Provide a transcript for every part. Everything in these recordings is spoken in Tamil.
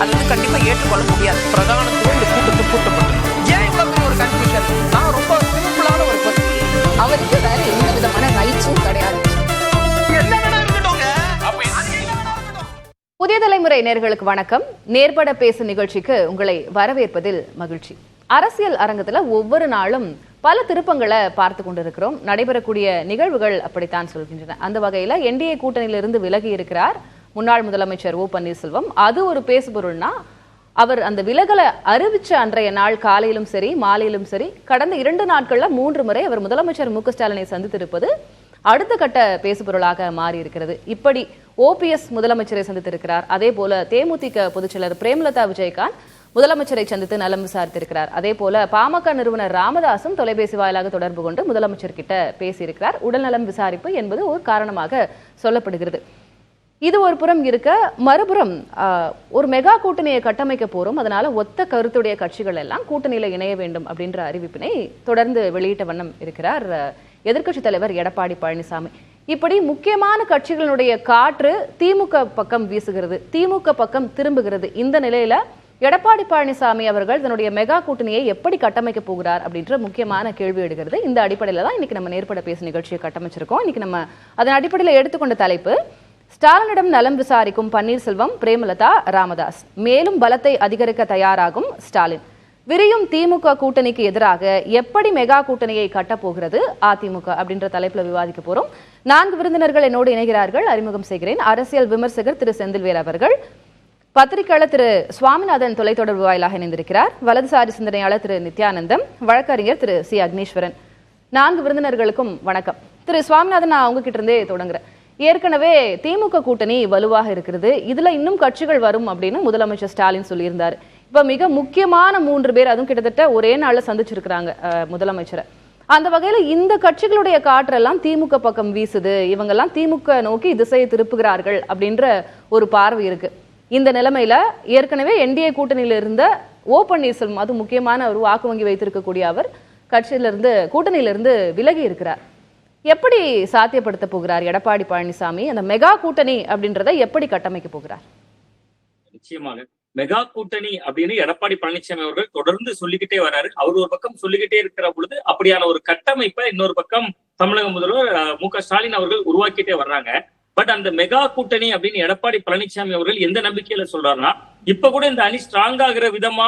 அது கண்டிப்பா ஏற்றுக்கொள்ள முடியாது. பிரதானத்துவம் இந்த கூட்டத்தில் கூட்டப்பட்டது. ஏன் இவ்வளவு பெரிய ஒரு கன்ஃபியூஷன்? நான் ரொம்ப சிம்பிளான ஒரு பர்சன். அவருக்கு வேற எந்த விதமான ரைட்ஸும் கிடையாது. புதிய தலைமுறை நேயர்களுக்கு வணக்கம். நேர்பட பேசு நிகழ்ச்சிக்கு உங்களை வரவேற்பதில் மகிழ்ச்சி. அரசியல் அரங்கத்துல ஒவ்வொரு நாளும் பல திருப்பங்களை பார்த்து கொண்டிருக்கிறோம். நடைபெறக்கூடிய நிகழ்வுகள் அப்படித்தான் சொல்கின்றன. அந்த வகையில என்டிஏ கூட்டணியிலிருந்து விலகி இருக்கிறார் முன்னாள் முதலமைச்சர் ஓ பன்னீர்செல்வம். அது ஒரு பேசுபொருள்னா, அவர் அந்த விலகலை அறிவிச்ச அன்றைய நாள் காலையிலும் சரி மாலையிலும் சரி கடந்த 2 நாட்கள்ல 3 முறை அவர் முதலமைச்சர் மு க ஸ்டாலினை சந்தித்திருப்பது அடுத்த கட்ட பேசுபொருளாக மாறி இருக்கிறது. இப்படி ஓபிஎஸ் முதலமைச்சரை சந்தித்திருக்கிறார். அதே போல தேமுதிக பொதுச்செயலர் பிரேமலதா விஜயகாந்த் முதலமைச்சரை சந்தித்து நலம் விசாரித்திருக்கிறார். அதே போல பாமக நிறுவனர் ராமதாசும் தொலைபேசி வாயிலாக தொடர்பு கொண்டு முதலமைச்சர் கிட்ட பேசியிருக்கிறார். உடல்நலம் விசாரிப்பு என்பது ஒரு காரணமாக சொல்லப்படுகிறது. இது ஒரு புறம் இருக்க, மறுபுறம் ஒரு மெகா கூட்டணியை கட்டமைக்க போறோம், அதனால ஒத்த கருத்துடைய கட்சிகள் எல்லாம் கூட்டணியில இணைய வேண்டும் அப்படின்ற அறிவிப்பினை தொடர்ந்து வெளியிட்ட வண்ணம் இருக்கிறார் எதிர்க்கட்சி தலைவர் எடப்பாடி பழனிசாமி. இப்படி முக்கியமான கட்சிகளுடைய காற்று திமுக பக்கம் வீசுகிறது, திமுக பக்கம் திரும்புகிறது. இந்த நிலையில எடப்பாடி பழனிசாமி அவர்கள் தன்னுடைய மெகா கூட்டணியை எப்படி கட்டமைக்க போகிறார் அப்படின்ற முக்கியமான கேள்வி எடுக்கிறது. இந்த அடிப்படையில தான் இன்னைக்கு நம்ம நேர்பட பேசு நிகழ்ச்சியை கட்டமைச்சிருக்கோம். இன்னைக்கு நம்ம அதன் அடிப்படையில் எடுத்துக்கொண்ட தலைப்பு, ஸ்டாலினிடம் நலம் விசாரிக்கும் பன்னீர்செல்வம், பிரேமலதா, ராமதாஸ், மேலும் பலத்தை அதிகரிக்க தயாராகும் ஸ்டாலின், விரியும் திமுக கூட்டணிக்கு எதிராக எப்படி மெகா கூட்டணியை கட்டப்போகிறது அதிமுக அப்படின்ற தலைப்புல விவாதிக்க போறோம். 4 விருந்தினர்கள் என்னோடு இணைகிறார்கள். அறிமுகம் செய்கிறேன். அரசியல் விமர்சகர் திரு செந்தில்வேல் அவர்கள், பத்திரிகையாளர் திரு சுவாமிநாதன் தொலைத்தொடர்பு வாயிலாக இணைந்திருக்கிறார், வலதுசாரி சிந்தனையாளர் திரு நித்யானந்தம், வழக்கறிஞர் திரு சி அக்னீஸ்வரன். 4 விருந்தினர்களுக்கும் வணக்கம். திரு சுவாமிநாதன், நான் உங்ககிட்ட இருந்தே தொடங்குறேன். ஏற்கனவே திமுக கூட்டணி வலுவாக இருக்கிறது, இதுல இன்னும் கட்சிகள் வரும் அப்படின்னு முதலமைச்சர் ஸ்டாலின் சொல்லியிருந்தாரு. இப்ப மிக முக்கியமான 3 பேர், அதுவும் கிட்டத்தட்ட ஒரே நாள்ல சந்திச்சிருக்கிறாங்க முதலமைச்சரை. அந்த வகையில இந்த கட்சிகளுடைய காற்றெல்லாம் திமுக பக்கம் வீசுது, இவங்கெல்லாம் திமுக நோக்கி திசையை திருப்புகிறார்கள் அப்படின்ற ஒரு பார்வை இருக்கு. இந்த நிலைமையில ஏற்கனவே என்டிஏ கூட்டணியில இருந்த ஓ பன்னீர்செல்வம், அது முக்கியமான ஒரு வாக்கு வங்கி வைத்திருக்கக்கூடிய அவர் கட்சியிலிருந்து கூட்டணியிலிருந்து விலகி இருக்கிறார். எப்படி சாத்தியப்படுத்த போகிறார் எடப்பாடி பழனிசாமி? அந்த மெகா கூட்டணி அப்படின்றத எப்படி கட்டமைக்க போகிறார்? நிச்சயமாக மெகா கூட்டணி அப்படின்னு எடப்பாடி பழனிசாமி அவர்கள் தொடர்ந்து சொல்லிக்கிட்டே வராரு. அவர் ஒரு பக்கம் சொல்லிக்கிட்டே இருக்கிற பொழுது அப்படியான ஒரு கட்டமைப்பை இன்னொரு பக்கம் தமிழக முதல்வர் மு க ஸ்டாலின் அவர்கள் உருவாக்கிட்டே வர்றாங்க. பட் அந்த மெகா கூட்டணி அப்படின்னு எடப்பாடி பழனிசாமி அவர்கள் எந்த நம்பிக்கையில சொல்றாருன்னா, இப்ப கூட இந்த அணி ஸ்ட்ராங் ஆகிற விதமா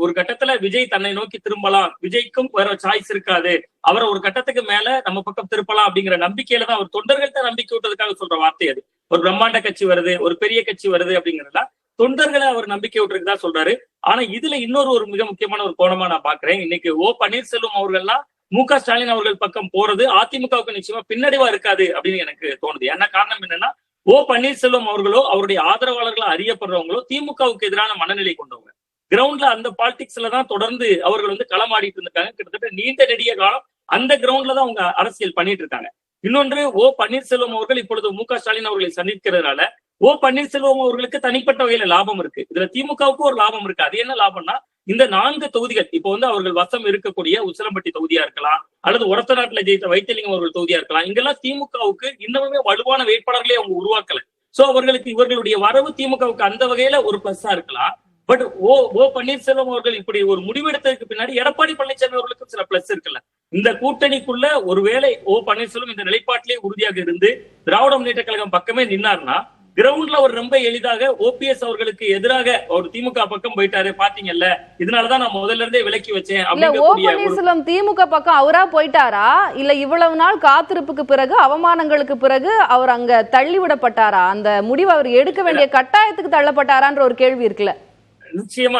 ஒரு கட்டத்துல விஜய் தன்னை நோக்கி திரும்பலாம், விஜய்க்கும் வேற சாய்ஸ் இருக்காது, அவரை ஒரு கட்டத்துக்கு மேல நம்ம பக்கம் திருப்பலாம் அப்படிங்கிற நம்பிக்கையில தான் அவர் தொண்டர்கள்ட்ட நம்பிக்கை விட்டதுக்காக சொல்ற வார்த்தை அது. ஒரு பிரம்மாண்ட கட்சி வருது, ஒரு பெரிய கட்சி வருது அப்படிங்கிறதா தொண்டர்களை அவர் நம்பிக்கை விட்டுருக்குதா சொல்றாரு. ஆனா இதுல இன்னொரு மிக முக்கியமான ஒரு கோணமா நான் பாக்குறேன். இன்னைக்கு ஓ பன்னீர்செல்வம் அவர்கள்லாம் மு க ஸ்டாலின் அவர்கள் பக்கம் போறது அதிமுகவுக்கு நிச்சயமா பின்னடைவா இருக்காது அப்படின்னு எனக்கு தோணுது. என்ன காரணம் என்னன்னா, ஓ பன்னீர்செல்வம் அவர்களோ அவருடைய ஆதரவாளர்களா அறியப்படுறவங்களோ திமுகவுக்கு எதிரான மனநிலை கொண்டவங்க. கிரவுண்ட்ல அந்த பாலிடிக்ஸ்ல தான் தொடர்ந்து அவர்கள் களமாடிட்டு இருந்திருக்காங்க. கிட்டத்தட்ட நீண்ட நெடிய காலம் அந்த கிரவுண்ட்ல தான் அவங்க அரசியல் பண்ணிட்டு இருக்காங்க. இன்னொன்று, ஓ பன்னீர்செல்வம் அவர்கள் இப்பொழுது மு க ஸ்டாலின் அவர்களை சந்திக்கிறதுனால ஓ பன்னீர்செல்வம் அவர்களுக்கு தனிப்பட்ட வகையில லாபம் இருக்கு. இதுல திமுகவுக்கு ஒரு லாபம் இருக்கு. அது என்ன லாபம்னா, இந்த 4 தொகுதிகள் இப்போ அவர்கள் வசம் இருக்கக்கூடிய உசிலம்பட்டி தொகுதியா இருக்கலாம், அல்லது ஒரத்த நாட்டுல ஜெயித்த வைத்தியலிங்கம் அவர்கள் தொகுதியா இருக்கலாம். இங்கெல்லாம் திமுகவுக்கு இன்னமுமே வலுவான வேட்பாளர்களே அவங்க உருவாக்கல. சோ அவர்களுக்கு இவர்களுடைய வரவு திமுகவுக்கு அந்த வகையில ஒரு பிளஸ்ஸா இருக்கலாம். பட் ஓ பன்னீர்செல்வம் அவர்கள் இப்படி ஒரு முடிவெடுத்ததுக்கு பின்னாடி எடப்பாடி பழனிசாமி அவர்களுக்கும் சில பிளஸ் இருக்குல்ல. இந்த கூட்டணிக்குள்ள ஒருவேளை ஓ பன்னீர்செல்வம் இந்த நிலைப்பாட்டிலே உறுதியாக இருந்து திராவிட முன்னேற்ற கழகம் பக்கமே நின்னார்னா, கிரவுண்ட்ல அவர் ரொம்ப எளிதாக ஓபிஎஸ் அவர்களுக்கு எதிராக ஒரு திமுக பக்கம் போயிட்டாரு, பாத்தீங்கல்ல, இதனாலதான் நான் முதல்ல இருந்தே விலக்கி வச்சேன். ஓ பன்னீர்செல்வம் திமுக பக்கம் அவரா போயிட்டாரா, இல்ல இவ்வளவு நாள் காத்திருப்புக்கு பிறகு அவமானங்களுக்கு பிறகு அவர் அங்க தள்ளிவிடப்பட்டாரா, அந்த முடிவு அவர் எடுக்க வேண்டிய கட்டாயத்துக்கு தள்ளப்பட்டாரான்ற ஒரு கேள்வி இருக்குல்ல.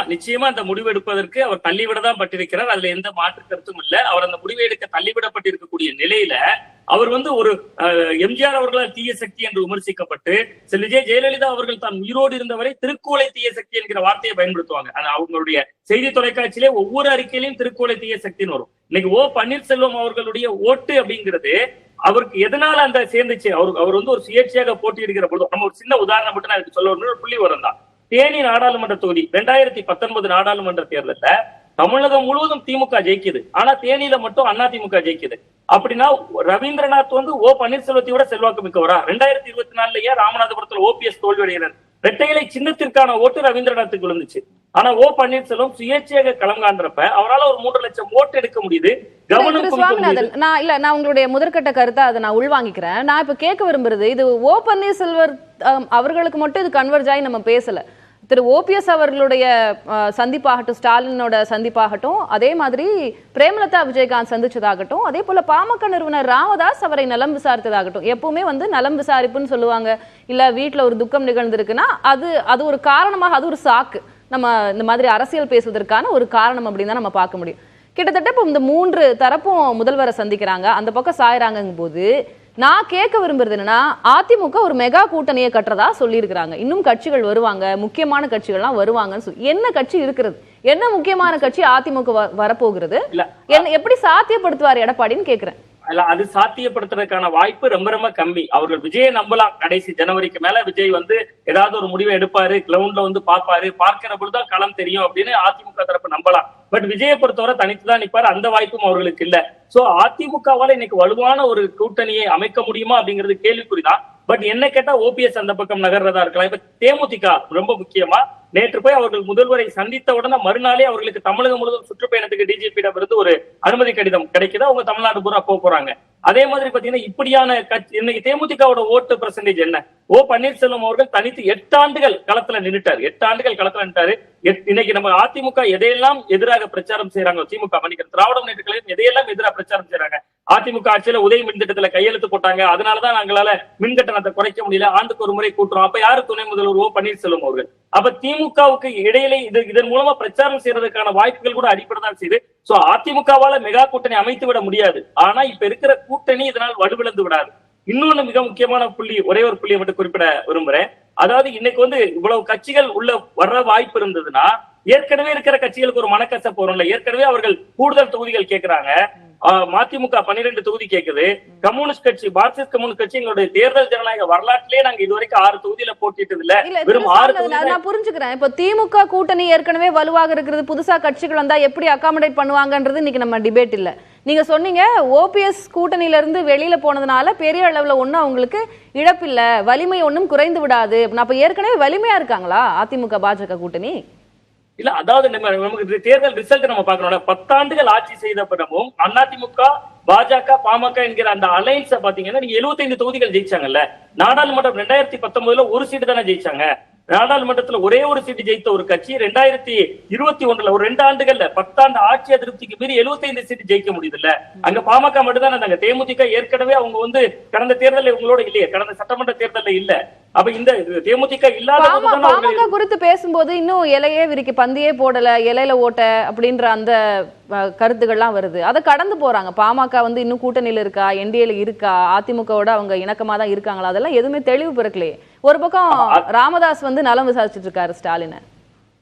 நிச்சயமா அந்த முடிவு எடுப்பதற்கு அவர் தள்ளிவிடதான் பட்டிருக்கிறார். அதுல எந்த மாற்று கருத்தும் இல்ல. அவர் அந்த முடிவை எடுக்க தள்ளிவிடப்பட்டிருக்கக்கூடிய நிலையில அவர் ஒரு எம்ஜிஆர் அவர்களால் தீய சக்தி என்று விமர்சிக்கப்பட்டு, விஜய் ஜெயலலிதா அவர்கள் தான் உயிரோடு இருந்தவரை திருக்கோளை தீய சக்தி என்கிற வார்த்தையை பயன்படுத்துவாங்க. அவங்களுடைய செய்தி தொலைக்காட்சியிலே ஒவ்வொரு அறிக்கையிலையும் திருக்கோளை தீய சக்தின்னு வரும். இன்னைக்கு ஓ பன்னீர்செல்வம் அவர்களுடைய ஓட்டு அப்படிங்கிறது அவருக்கு எதனால அந்த சேர்ந்துச்சு, அவர் ஒரு சுயேட்சையாக போட்டியிடுகிற பொழுது, நம்ம ஒரு சின்ன உதாரணம் மட்டும் நான் சொல்ல ஒரு புள்ளி வரும் தான். தேனி நாடாளுமன்ற தொகுதி 2019 நாடாளுமன்ற தேர்தல்ல தமிழகம் முழுவதும் திமுக ஜெயிக்குது, ஆனா தேனியில மட்டும் அதிமுக ஜெயிக்குது. அப்படின்னா ரவீந்திரநாத் ஓ பன்னீர்செல்வத்தை விட செல்வாக்கு மிக்கவரா? 2024 ராமநாதபுரத்துல ஓபிஎஸ் தோல்வியடைகிறார். இரட்டை இலை சின்னத்திற்கான ஓட்டு ரவீந்திரநாத்துக்கு விழுந்துச்சு. ஆனா ஓ பன்னீர்செல்வம் சுயேட்சையாக களம் காண்றப்ப அவரால் ஒரு 3 லட்சம் ஓட்டு எடுக்க முடியுது. சுவாமிநாதன், நான் உங்களுடைய முதற்கட்ட கருத்தை அதை நான் உள்வாங்கிக்கிறேன். நான் இப்ப கேட்க விரும்புறது, இது ஓ பன்னீர்செல்வர் அவர்களுக்கு மட்டும் இது கன்வர்ஜ் ஆகி நம்ம பேசல. திரு ஓபிஎஸ் அவர்களுடைய சந்திப்பாகட்டும், ஸ்டாலினோட சந்திப்பாகட்டும், அதே மாதிரி பிரேமலதா விஜயகாந்த் சந்திச்சதாகட்டும், அதே போல பாமக நிறுவனர் ராமதாஸ் அவரை நலம் விசாரித்ததாகட்டும். எப்பவுமே நலம் விசாரிப்புன்னு சொல்லுவாங்க, இல்ல வீட்டுல ஒரு துக்கம் நிகழ்ந்திருக்குன்னா அது ஒரு காரணமாக, அது ஒரு சாக்கு, நம்ம இந்த மாதிரி அரசியல் பேசுவதற்கான ஒரு காரணம் அப்படின்னு தான் நம்ம பார்க்க முடியும். கிட்டத்தட்ட இப்போ இந்த 3 தரப்பும் முதல்வரை சந்திக்கிறாங்க, அந்த பக்கம் சாயறாங்கும் போது நான் கேட்க விரும்புறது என்னன்னா, அதிமுக ஒரு மெகா கூட்டணியை கட்டுறதா சொல்லியிருக்கிறாங்க. இன்னும் கட்சிகள் வருவாங்க, முக்கியமான கட்சிகள்லாம் வருவாங்கன்னு சொல்லி, என்ன கட்சி இருக்கிறது, என்ன முக்கியமான கட்சி அதிமுக வரப்போகிறது, என்ன எப்படி சாத்தியப்படுத்துவார் எடப்பாடின்னு கேட்கிறேன். அது சாத்தியப்படுத்துறதுக்கான வாய்ப்பு ரொம்ப ரொம்ப கம்மி. அவர்கள் விஜயை நம்பலாம். கடைசி ஜனவரிக்கு மேல விஜய் ஏதாவது ஒரு முடிவை எடுப்பாரு, கிரவுண்ட்ல பாப்பாரு, பார்க்கிற பொழுதுதான் களம் தெரியும் அப்படின்னு அதிமுக தரப்பு நம்பலாம். பட் விஜயை பொறுத்தவரை தனித்துதான் நிற்பாரு, அந்த வாய்ப்பும் அவர்களுக்கு இல்ல. சோ அதிமுகவால இன்னைக்கு வலுவான ஒரு கூட்டணியை அமைக்க முடியுமா அப்படிங்கிறது கேள்விக்குறிதான். பட் என்ன கேட்டா ஓபிஎஸ் அந்த பக்கம் நகர்றதா இருக்கலாம். இப்ப தேமுதிக ரொம்ப முக்கியமா நேற்று போய் அவர்கள் முதல்வரை சந்தித்த உடனே மறுநாளே அவர்களுக்கு தமிழகம் முழுவதும் சுற்றுப்பயணத்துக்கு டிஜிபியிடம் இருந்து ஒரு அனுமதி கடிதம் கிடைக்குது. அவங்க தமிழ்நாடு பூரா போறாங்க. அதே மாதிரி பாத்தீங்கன்னா இப்படியான இன்னைக்கு தேமுதிகவோட ஓட்டு பெர்சன்டேஜ் என்ன? ஓ பன்னீர்செல்வம் அவர்கள் தனித்து 8 ஆண்டுகள் களத்துல நின்னுட்டாரு. 8 ஆண்டுகள் களத்துல நின்றாரு. இன்னைக்கு நம்ம அதிமுக எதையெல்லாம் எதிராக பிரச்சாரம் செய்யறாங்க, திமுக திராவிட முன்னேற்ற கழகம் எதையெல்லாம் எதிராக பிரச்சாரம் செய்யறாங்க. அதிமுக ஆட்சியில உதய மின் திட்டத்துல கையெழுத்து போட்டாங்க, அதனாலதான் நாங்களால மின் கட்டணத்தை குறைக்க முடியல, ஆண்டுக்கு ஒரு முறை கூட்டுறோம். அப்ப யாரு துணை முதல்வர்? ஓ பன்னீர்செல்வம் அவர்கள். அப்ப திமுகவுக்கு இடையிலே இதன் மூலமா பிரச்சாரம் செய்யறதுக்கான வாய்ப்புகள் கூட அடிப்படைதான் செய்யுது. சோ அதிமுகவால மெகா கூட்டணி அமைத்து விட முடியாது. ஆனா இப்ப இருக்கிற கூட்டணி இதனால் வலுவிழந்து விடாது. இன்னொன்னு மிக முக்கியமான புள்ளி, ஒரே ஒரு புள்ளியை மட்டும் குறிப்பிட விரும்புறேன். அதாவது இன்னைக்கு இவ்வளவு கட்சிகள் உள்ள வர்ற வாய்ப்பு இருந்ததுன்னா, ஏற்கனவே இருக்கிற கட்சிகளுக்கு ஒரு மனக்கசப்பு வரும்ல. ஏற்கனவே அவர்கள் கூடுதல் தொகுதிகள் கேட்கிறாங்க. மதிமுக 12 தொகுதி கேக்குது. கம்யூனிஸ்ட் கட்சி, மார்க்சிஸ்ட் கம்யூனிஸ்ட் கட்சி எங்களுடைய தேர்தல் ஜனநாயக வரலாற்றிலே நாங்க இதுவரைக்கும் 6 தொகுதியில போட்டிட்டது இல்ல, வெறும் 6 தொகுதி. நான் புரிஞ்சுக்கிறேன். இப்ப திமுக கூட்டணி ஏற்கனவே வலுவாக இருக்கிறது, புதுசா கட்சிகள் வந்தா எப்படி அகாமடேட் பண்ணுவாங்கன்றது இன்னைக்கு நம்ம டிபேட் இல்ல. நீங்க சொன்னீங்க ஓபிஎஸ் கூட்டணியில இருந்து வெளியில போனதுனால பெரிய அளவுல ஒண்ணும் அவங்களுக்கு இழப்பில்ல, வலிமை ஒண்ணும் குறைந்து விடாது. அப்ப ஏற்கனவே வலிமையா இருக்காங்களா அதிமுக பாஜக கூட்டணி? இல்ல, அதாவது நமக்கு தேர்தல் ரிசல்ட் நம்ம பார்க்கணும். 10 ஆண்டுகள் ஆட்சி செய்த பிறகும் அதிமுக, பாஜக, பாமக என்கிற அந்த அலைன்ஸ பாத்தீங்கன்னா நீங்க 75 தொகுதிகள் ஜெயிச்சாங்கல்ல. நாடாளுமன்றம் 2019 ஒரு சீட்டு தானே ஜெயிச்சாங்க. நாடாளுமன்றத்துல ஒரே ஒரு சீட்டு ஜெயித்த ஒரு கட்சி 2021 ஒரு 2 ஆண்டுகள்ல 10 ஆண்டு ஆட்சி அதிருப்திக்கு மீறி 75 சீட்டு ஜெயிக்க முடியுது இல்ல. அங்க பாமக மட்டும் தான் இருந்தாங்க. தேமுதிக ஏற்கனவே அவங்க கடந்த தேர்தலில் உங்களோட இல்லையே, கடந்த சட்டமன்ற தேர்தலில் இல்ல. அப்ப இந்த தேமுதிக இல்லாத பாமக குறித்து பேசும்போது இன்னும் இலையே விரிக்க பந்தியே போடல, இலையில ஓட்ட அப்படின்ற அந்த கருத்துக்கள்லாம் வருது. அதை கடந்து போறாங்க. பாமக இன்னும் கூட்டணியில இருக்கா, என்டிஏல இருக்கா, அதிமுகவோட அவங்க இணக்கமா தான் இருக்காங்களா, அதெல்லாம் எதுவுமே தெளிவு பிறக்கலையே. ஒரு பக்கம் ராமதாஸ் நலம் விசாரிச்சுட்டு இருக்காரு ஸ்டாலினை.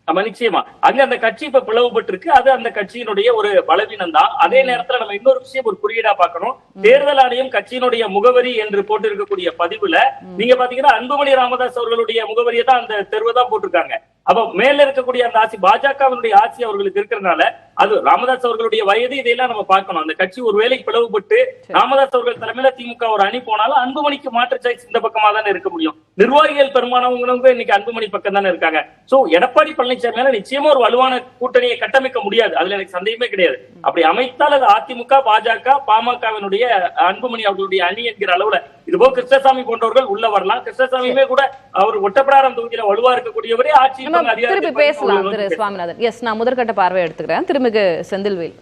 நிச்சயமா அங்க அந்த கட்சி இப்ப பிளவுபட்டு இருக்கு. அது அந்த கட்சியினுடைய ஒரு பலவீனம் தான். அதே நேரத்துல நம்ம இன்னொரு விஷயம் ஒரு குறியீடா பார்க்கணும். தேர்தல் ஆணையம் கட்சியினுடைய முகவரி என்று போட்டு இருக்கக்கூடிய பதிவுல நீங்க பாத்தீங்கன்னா அன்புமணி ராமதாஸ் அவர்களுடைய முகவரியை தான் அந்த தெருவை தான் போட்டிருக்காங்க. அப்ப மேல இருக்கக்கூடிய அந்த ஆட்சி, பாஜகவினுடைய ஆட்சி அவர்களுக்கு இருக்கிறதுனால, அது ராமதாஸ் அவர்களுடைய வயது, இதையெல்லாம் நம்ம பார்க்கணும். அந்த கட்சி ஒருவேளை பிளவுபட்டு ராமதாஸ் அவர்கள் தலைமையில திமுக ஒரு அணி போனாலும் அன்புமணிக்கு மாற்று சாய்ஸ் இந்த பக்கமா தானே இருக்க முடியும். நிர்வாகிகள் பெரும்பாலானவங்க இன்னைக்கு அன்புமணி பக்கம் தானே இருக்காங்க. சோ எடப்பாடி பழனிசாமி நிச்சயமா ஒரு வலுவான கூட்டணியை கட்டமைக்க முடியாது, அதுல எனக்கு சந்தேகமே கிடையாது. அப்படி அமைத்தால் அது அதிமுக, பாஜக, பாமகவினுடைய அன்புமணி அவர்களுடைய அணி என்கிற அளவுல. இதுபோல் கிருஷ்ணசாமி போன்றவர்கள் உள்ள வரலாம். கிருஷ்ணசாமியுமே கூட அவர் ஒட்டப்பிடாரம் தொகுதியில வலுவா இருக்கக்கூடியவரே ஆட்சி திருப்பி பேசலாம். திரு சுவாமிநாதன், எஸ், நான் முதற்கட்ட பார்வை எடுத்துக்கிறேன். திருமிகு செந்தில்வேல்,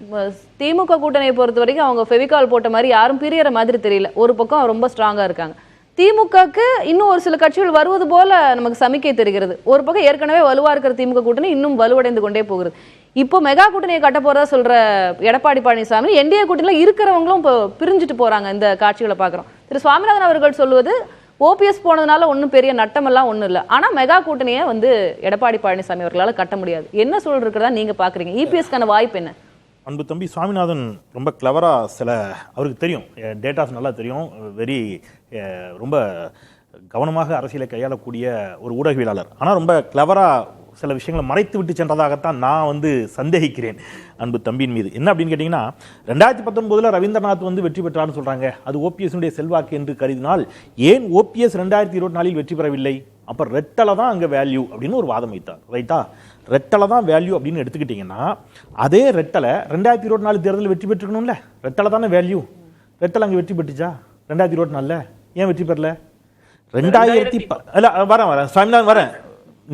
திமுக கூட்டணியை பொறுத்த வரைக்கும் அவங்க ஃபெவிகால் போட்ட மாதிரி யாரும் பிரியற மாதிரி தெரியல. ஒரு பக்கம் ரொம்ப ஸ்ட்ராங்கா இருக்காங்க. திமுகக்கு இன்னும் ஒரு சில கட்சிகள் வருவது போல நமக்கு சமிக்கை தெரிகிறது. ஒரு பக்கம் ஏற்கனவே வலுவா இருக்கிற திமுக கூட்டணி இன்னும் வலுவடைந்து கொண்டே போகிறது. இப்போ மெகா கூட்டணியை கட்ட போறதா சொல்ற எடப்பாடி பழனிசாமி, என்டிஏ கூட்டணியில இருக்கிறவங்களும் இப்போ பிரிஞ்சுட்டு போறாங்க. இந்த காட்சிகளை பாக்குறோம். திரு சுவாமிநாதன் அவர்கள் சொல்வது ஓபிஎஸ் போனதுனால ஒன்றும் பெரிய நட்டமெல்லாம் ஒன்றும் இல்லை, ஆனா மெகா கூட்டணியை எடப்பாடி பழனிசாமி அவர்களால் கட்ட முடியாது. என்ன சூழல் இருக்கிறதா நீங்க பாக்குறீங்க? இபிஎஸ்க்கான வாய்ப்பு என்ன? அன்பு தம்பி சுவாமிநாதன் ரொம்ப கிளவராக அவருக்கு தெரியும், டேட்டாஸ் நல்லா தெரியும், ரொம்ப கவனமாக அரசியலை கையாளக்கூடிய ஒரு ஊடகவியலாளர். ஆனால் ரொம்ப கிளவராக சில விஷயங்களை மறைத்து விட்டு சென்றதாகத்தான் நான் சந்தேகிக்கிறேன் அன்பு தம்பியின் மீது. என்ன அப்படின்னு கேட்டிங்கன்னா, 2019 ரவீந்திரநாத் வெற்றி பெற்றார்னு சொல்கிறாங்க. அது ஓபிஎஸ்னுடைய செல்வாக்கு என்று கருதினால் ஏன் ஓபிஎஸ் 2024 வெற்றி பெறவில்லை? அப்போ ரெட்டலை தான் அங்கே வேல்யூ அப்படின்னு ஒரு வாதம் வைத்தார். ரைட்டா? ரெட்டலை தான் வேல்யூ அப்படின்னு எடுத்துக்கிட்டிங்கன்னா அதே ரெட்டலை 2024 தேர்தலில் வெற்றி பெற்றுக்கணும்ல. ரெட்டலை தானே வேல்யூ. ரெட்டலை அங்கே வெற்றி பெற்றுச்சா 2024? ஏன் வெற்றி பெறல? 2000 வரேன் சாமிநாதன் வரேன்.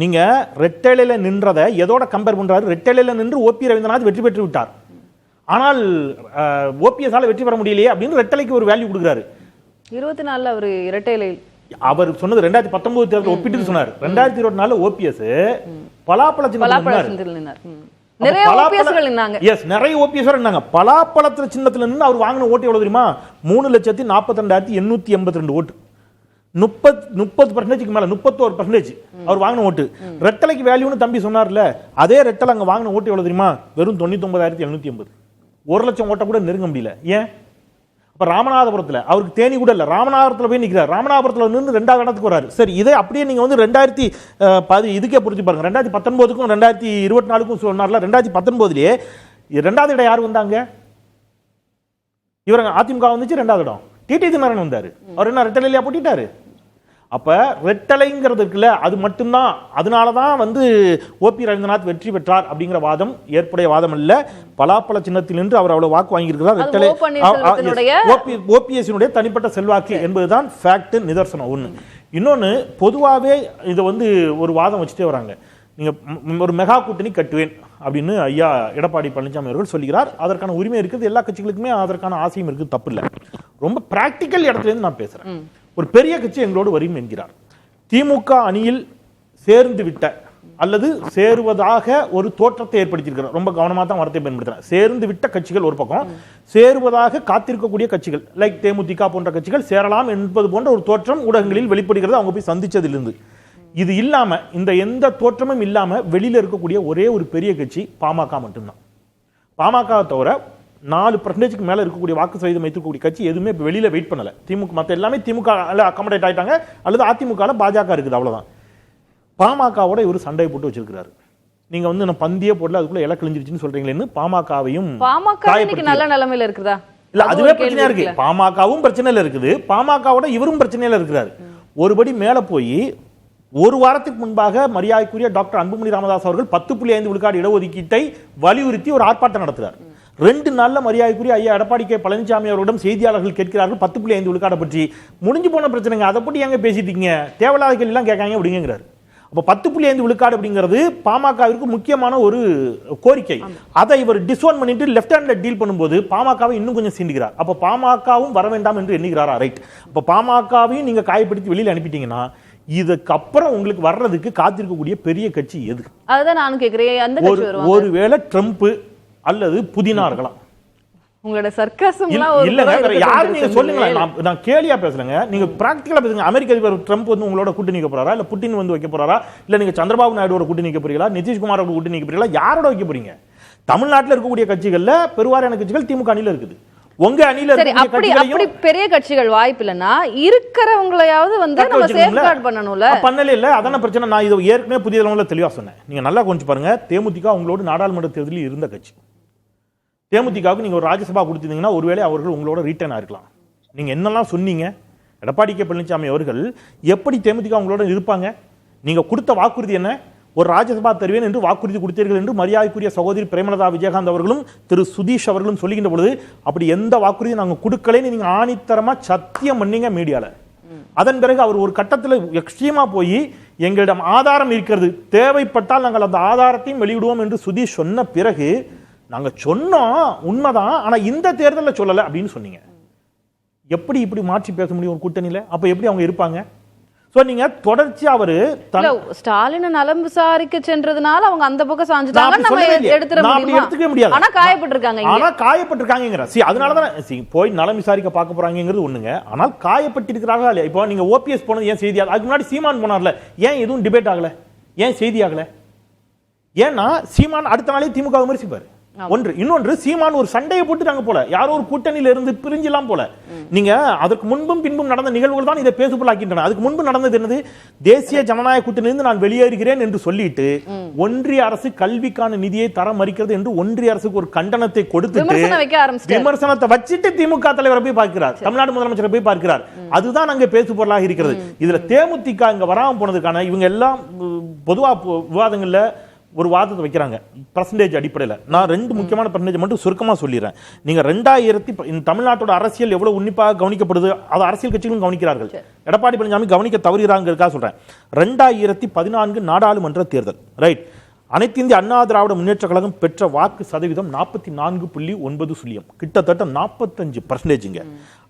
நீங்க ரெட்டலையில நின்றதை எதோட கம்பேர் பண்றாரு? ரெட்டலையில நின்று ஓபி ரவீந்திரநாத் வெற்றி பெற்று விட்டார். ஆனால் ஓபிஎஸ் வெற்றி பெற முடியலையே அப்படின்னு ரெட்டலைக்கு ஒரு வேல்யூ கொடுக்குறாரு. 24 அவர் இரட்டையில அவர் சொன்னது 2019 தேர்தல் ஒப்பிட்டு சொன்னார். 2024 ஓபிஎஸ் பலாப்பழ சின்னத்தில் நின்னார். நிறைய ஓபிஎஸ்கள் நின்னாங்க. எஸ், நிறைய ஓபிஎஸ் நின்னாங்க. பலாப்பழத்துல சின்னத்துல நின்று அவர் வாங்கின ஓட்டு எவ்வளவு தெரியுமா? 3,42,882 ஓட்டு. 30% மேல 31% அவர் வாங்கின ஓட்டு. ரெட்டலைக்கு வேல்யூன்னு தம்பி சொன்னார்ல, அதே ரெட்டலை அங்க வாங்கின ஓட்டு எவ்வளவு தெரியுமா? வெறும் 99,780. 1 லட்சம் ஓட்ட கூட நெருங்க முடியல. ஏன்? இப்ப ராமநாதபுரத்துல அவருக்கு தேனி கூட இல்ல, ராமநாதபுரத்துல போய் நிக்கிறார். ராமநாதபுரத்துல நின்று 2வது இடத்துக்கு வராரு. சரி, இதே அப்படியே நீங்க வந்து 2010 இதுக்கே புரிஞ்சு பாருங்க. 2019க்கும் 2024க்கும் சொன்னார்ல, 2019லயே 2வது இடம் யாரு வந்தாங்க? இவங்க அதிமுக வந்துச்சு. 2வது இடம் டிடி தினகரன் வந்தாரு. அவர் என்ன ரெட்டலையா போட்டிட்டாரு? அப்ப ரெட்டலைங்கிறது இருக்குல்ல, அது மட்டும்தான். அதனாலதான் வந்து ஓபி ரவீந்திரநாத் வெற்றி பெற்றார் அப்படிங்கிற வாதம் ஏற்புடைய வாதம் இல்ல. பலாப்பழ சின்னத்தில் நின்று அவர் அவ்வளவு வாக்கு வாங்கியிருக்கிறார். ரெட்டலை ஓபிஎஸ் தனிப்பட்ட செல்வாக்கு என்பதுதான் ஃபேக்ட், நிதர்சனம் ஒண்ணு. இன்னொன்னு, பொதுவாகவே இதை வந்து ஒரு வாதம் வச்சுட்டே வராங்க. நீங்க ஒரு மெகா கூட்டணி கட்டுவேன் அப்படின்னு ஐயா எடப்பாடி பழனிசாமி அவர்கள் சொல்கிறார். அதற்கான உரிமை இருக்குது, எல்லா கட்சிகளுக்குமே அதற்கான ஆசையும் இருக்குது, தப்பு இல்லை. ரொம்ப பிராக்டிக்கல் இடத்துல இருந்து நான் பேசுறேன். ஒரு பெரிய கட்சி எங்களோடு வரும் என்கிறார். திமுக அணியில் சேர்ந்து விட்ட அல்லது சேருவதாக ஒரு தோற்றத்தை ஏற்படுத்தியிருக்கிறார். ரொம்ப கவனமாக தான் வார்த்தை பயன்படுத்துறேன். சேர்ந்து விட்ட கட்சிகள் ஒரு பக்கம், சேருவதாக காத்திருக்கக்கூடிய கட்சிகள் லைக் தேமுதிக போன்ற கட்சிகள் சேரலாம் என்பது போன்ற ஒரு தோற்றம் ஊடகங்களில் வெளிப்படுகிறது அவங்க போய் சந்திச்சதிலிருந்து. இது இல்லாம, இந்த எந்த தோற்றமும் இல்லாம வெளியில இருக்கக்கூடிய ஒரே ஒரு பெரிய கட்சி பாமக மட்டும்தான். பாமக தவிர 4% மேல இருக்கக்கூடிய வாக்கு சதவீதம் வைத்திருக்கக்கூடிய கட்சி எதுவுமே வெளியில வெயிட் பண்ணல. திமுக மத்த எல்லாமே திமுக அகாமடேட் ஆயிட்டாங்க, அல்லது அதிமுக பாஜக இருக்குது, அவ்வளவுதான். பாமகவோட இவர் சண்டை போட்டு வச்சிருக்கிறாரு. நீங்க வந்து நான் பந்தியே போடல, அதுக்குள்ள இலை கிழிஞ்சிருச்சுன்னு சொல்றீங்களேன்னு பாமகவையும் நல்ல நிலைமையில இருக்குதா? இல்ல, அதுவே பிரச்சனையா இருக்கு. பாமகவும் பிரச்சனையில இருக்குது, பாமகவோட இவரும் பிரச்சனையில இருக்கிறாரு. ஒருபடி மேல போய் ஒரு வாரத்துக்கு முன்பாக மரியாதைக்குரிய டாக்டர் அன்புமணி ராமதாஸ் அவர்கள் 10.5 விழுக்காடு இடஒதுக்கீட்டை வலியுறுத்தி ஒரு ஆர்ப்பாட்டம் நடத்துறார். 2 நாள்ல மரியாதைக்குரிய ஐயா எடப்பாடி கே பழனிசாமி அவர்களிடம் செய்தியாளர்கள் கேட்கிறார்கள் 10.5 விழுக்காடு பற்றி. முடிஞ்சு போன பிரச்சனைங்க, அதை பற்றி எங்க பேசிட்டீங்க, தேவையில்லாத கேள்வி எல்லாம் கேட்காங்க அப்படிங்கிறார். அப்ப 10.5 விழுக்காடு அப்படிங்கிறது பாமகவிற்கு முக்கியமான ஒரு கோரிக்கை. அதை இவர் டிஸ்ஓன் பண்ணிட்டு லெஃப்ட் ஹேண்ட்ல டீல் பண்ணும்போது பாமகவை இன்னும் கொஞ்சம் சீண்டுகிறார். அப்ப பாமகவும் வர வேண்டாம் என்று எண்ணுகிறாரா? ரைட். அப்ப பாமகவையும் நீங்க காயப்படுத்தி வெளியில அனுப்பிட்டீங்கன்னா இதுக்கப்புறம் உங்களுக்கு வர்றதுக்கு காத்திருக்கக்கூடிய பெரிய கட்சி எது? அதுதான் நான் கேக்குறேன். ஒருவேளை ட்ரம்ப் அல்லது புதினா இருக்கலாம். உங்களோட சர்க்காசம் இல்லங்க, யாரு நீங்க சொல்லுங்களேன். நான் கேலியா பேசுறேங்க, நீங்க பிராக்டிகலா பேசுங்க. அமெரிக்க அதிபர் ட்ரம்ப் வந்து உங்களோட கூட்டணி வைக்க போறாரா, இல்ல புட்டின் வந்து வைக்க போறாரா, இல்ல நீங்க சந்திரபாபு நாயுடுவோட கூட்டணி வைக்க போறீங்களா, நிதிஷ்குமாரோட கூட்டணி வைக்க போறீங்களா, யாரோட வைக்க போறீங்க? தமிழ்நாட்டில் இருக்கக்கூடிய கட்சிகள்ல பெருவாரியான கட்சிகள் திமுக அணியில இருக்குது. உங்க அணியில அப்படி பெரிய கட்சிகள் வாய்ப்பு இல்லைன்னா இருக்கிறவங்களையாவது வந்து நம்ம சேஃப்கார்ட் பண்ணணும்ல. பண்ணல இல்ல, அதான பிரச்சனை. நான் இது ஏற்கனவே புதிய தலைமுறையில தெளிவா சொன்னேன். நீங்க நல்லா கொஞ்சம் பாருங்க. தேமுதிக உங்களோட நாடாளுமன்ற தேர்தலில் இருந்த கட்சி. தேமுதிகவுக்கு நீங்க ஒரு ராஜ்யசபா கொடுத்தீங்கன்னா ஒருவேளை அவர்கள் உங்களோட ரீட்டர்ன் ஆயிருக்கலாம். நீங்க என்னெல்லாம் சொன்னீங்க, எடப்பாடி கே பழனிசாமி அவர்கள் எப்படி தேமுதிக உங்களோட இருப்பாங்க? நீங்க கொடுத்த வாக்குறுதி என்ன? ஒரு ராஜ்யசபா தருவேன் என்று வாக்குறுதி கொடுத்தீர்கள் என்று மரியாதைக்குரிய சகோதரி பிரேமலதா விஜயகாந்த் அவர்களும் திரு சுதீஷ் அவர்களும் சொல்லுகின்ற பொழுது அப்படி எந்த வாக்குறுதியும் நாங்கள் கொடுக்கலன்னு நீங்க ஆணித்தரமா சத்தியம் பண்ணீங்க மீடியால. அதன் பிறகு அவர் ஒரு கட்டத்தில் எக்ஸ்ட்ரீமா போய் எங்களிடம் ஆதாரம் இருக்கிறது, தேவைப்பட்டால் நாங்கள் அந்த ஆதாரத்தையும் வெளியிடுவோம் என்று சுதீஷ் சொன்ன பிறகு நாங்க சொன்னோம் உண்மைதான், ஆனா இந்த தேர்தலில் சொல்லல அப்படின்னு சொன்னீங்க. எப்படி இப்படி மாற்றி பேச முடியும் ஒரு கூட்டணியில? அப்ப எப்படி அவங்க இருப்பாங்க? சோ நீங்க தொடர்ச்சி அவரு ஸ்டாலின் நலம் விசாரிக்க சென்றதுனால அவங்க அந்த பக்கம் சாஞ்சிட்டாங்க, நம்ம எடுத்துக்க முடியாது. ஆனா காயப்பட்டிருக்காங்க. ஆனா காயப்பட்டிருக்காங்கங்கற. அதனால தான் போய் நலம் விசாரிக்க பார்க்க போறாங்கங்கிறது ஒண்ணுங்க. ஆனால் காயப்பட்டிருக்கிறாங்களா இல்லையா? இப்போ நீங்க ஓபிஎஸ் போனது ஏன் செய்தி? அதுக்கு முன்னாடி சீமான் போனார்ல, ஏன் எதுவும் டிபேட் ஆகல? ஏன் செய்தி ஆகல? ஏன்னா சீமான் அடுத்த நாளே திமுக விமர்சிப்பாரு. ஒன்று. இன்னொன்று, சீமான் ஒரு சண்டையை போட்டுட்டாங்க போல, யாரோ ஒரு கூட்டணியில இருந்து பிரிஞ்செல்லாம் போல. நீங்க அதற்கு முன்பும் பின்பும் நடந்த நிகழ்வுகள் தான் இதை பேசுபொருளாக்கின்றன. அதுக்கு முன்பு நடந்தது என்னது? தேசிய ஜனநாயக கூட்டணியிலிருந்து நான் வெளியேறுகிறேன் என்று சொல்லிட்டு ஒன்றிய அரசு கல்விக்கான நிதியை தர மறுக்கிறது என்று ஒன்றிய அரசுக்கு ஒரு கண்டனத்தை கொடுத்துட்டு விமர்சனத்தை வச்சுட்டு திமுக தலைவரை போய் பார்க்கிறார், தமிழ்நாடு முதலமைச்சரை போய் பார்க்கிறார். அதுதான் அங்க பேசு பொருளாக இருக்கிறது. இதுல தேமுதிக இங்க வராம போனதுக்கான இவங்க எல்லாம் பொதுவா விவாதங்கள்ல ஒரு வாதத்தை வைக்கிறாங்க பர்சன்டேஜ் அடிப்படையில். நான் 2 முக்கியமான பர்சன்டேஜ் மட்டும் சுருக்கமாக சொல்லிடுறேன். நீங்கள் 2000 தமிழ்நாட்டோட அரசியல் எவ்வளவு உன்னிப்பாக கவனிக்கப்படுது, அதை அரசியல் கட்சிகளும் கவனிக்கிறார்கள். எடப்பாடி பழனிசாமி கவனிக்க தவறுகிறாங்கிறதுக்காக சொல்றேன். 2014 நாடாளுமன்ற தேர்தல், ரைட், அனைத்து இந்திய அண்ணா திராவிட முன்னேற்ற கழகம் பெற்ற வாக்கு சதவீதம் 44.9%, கிட்டத்தட்ட 45%.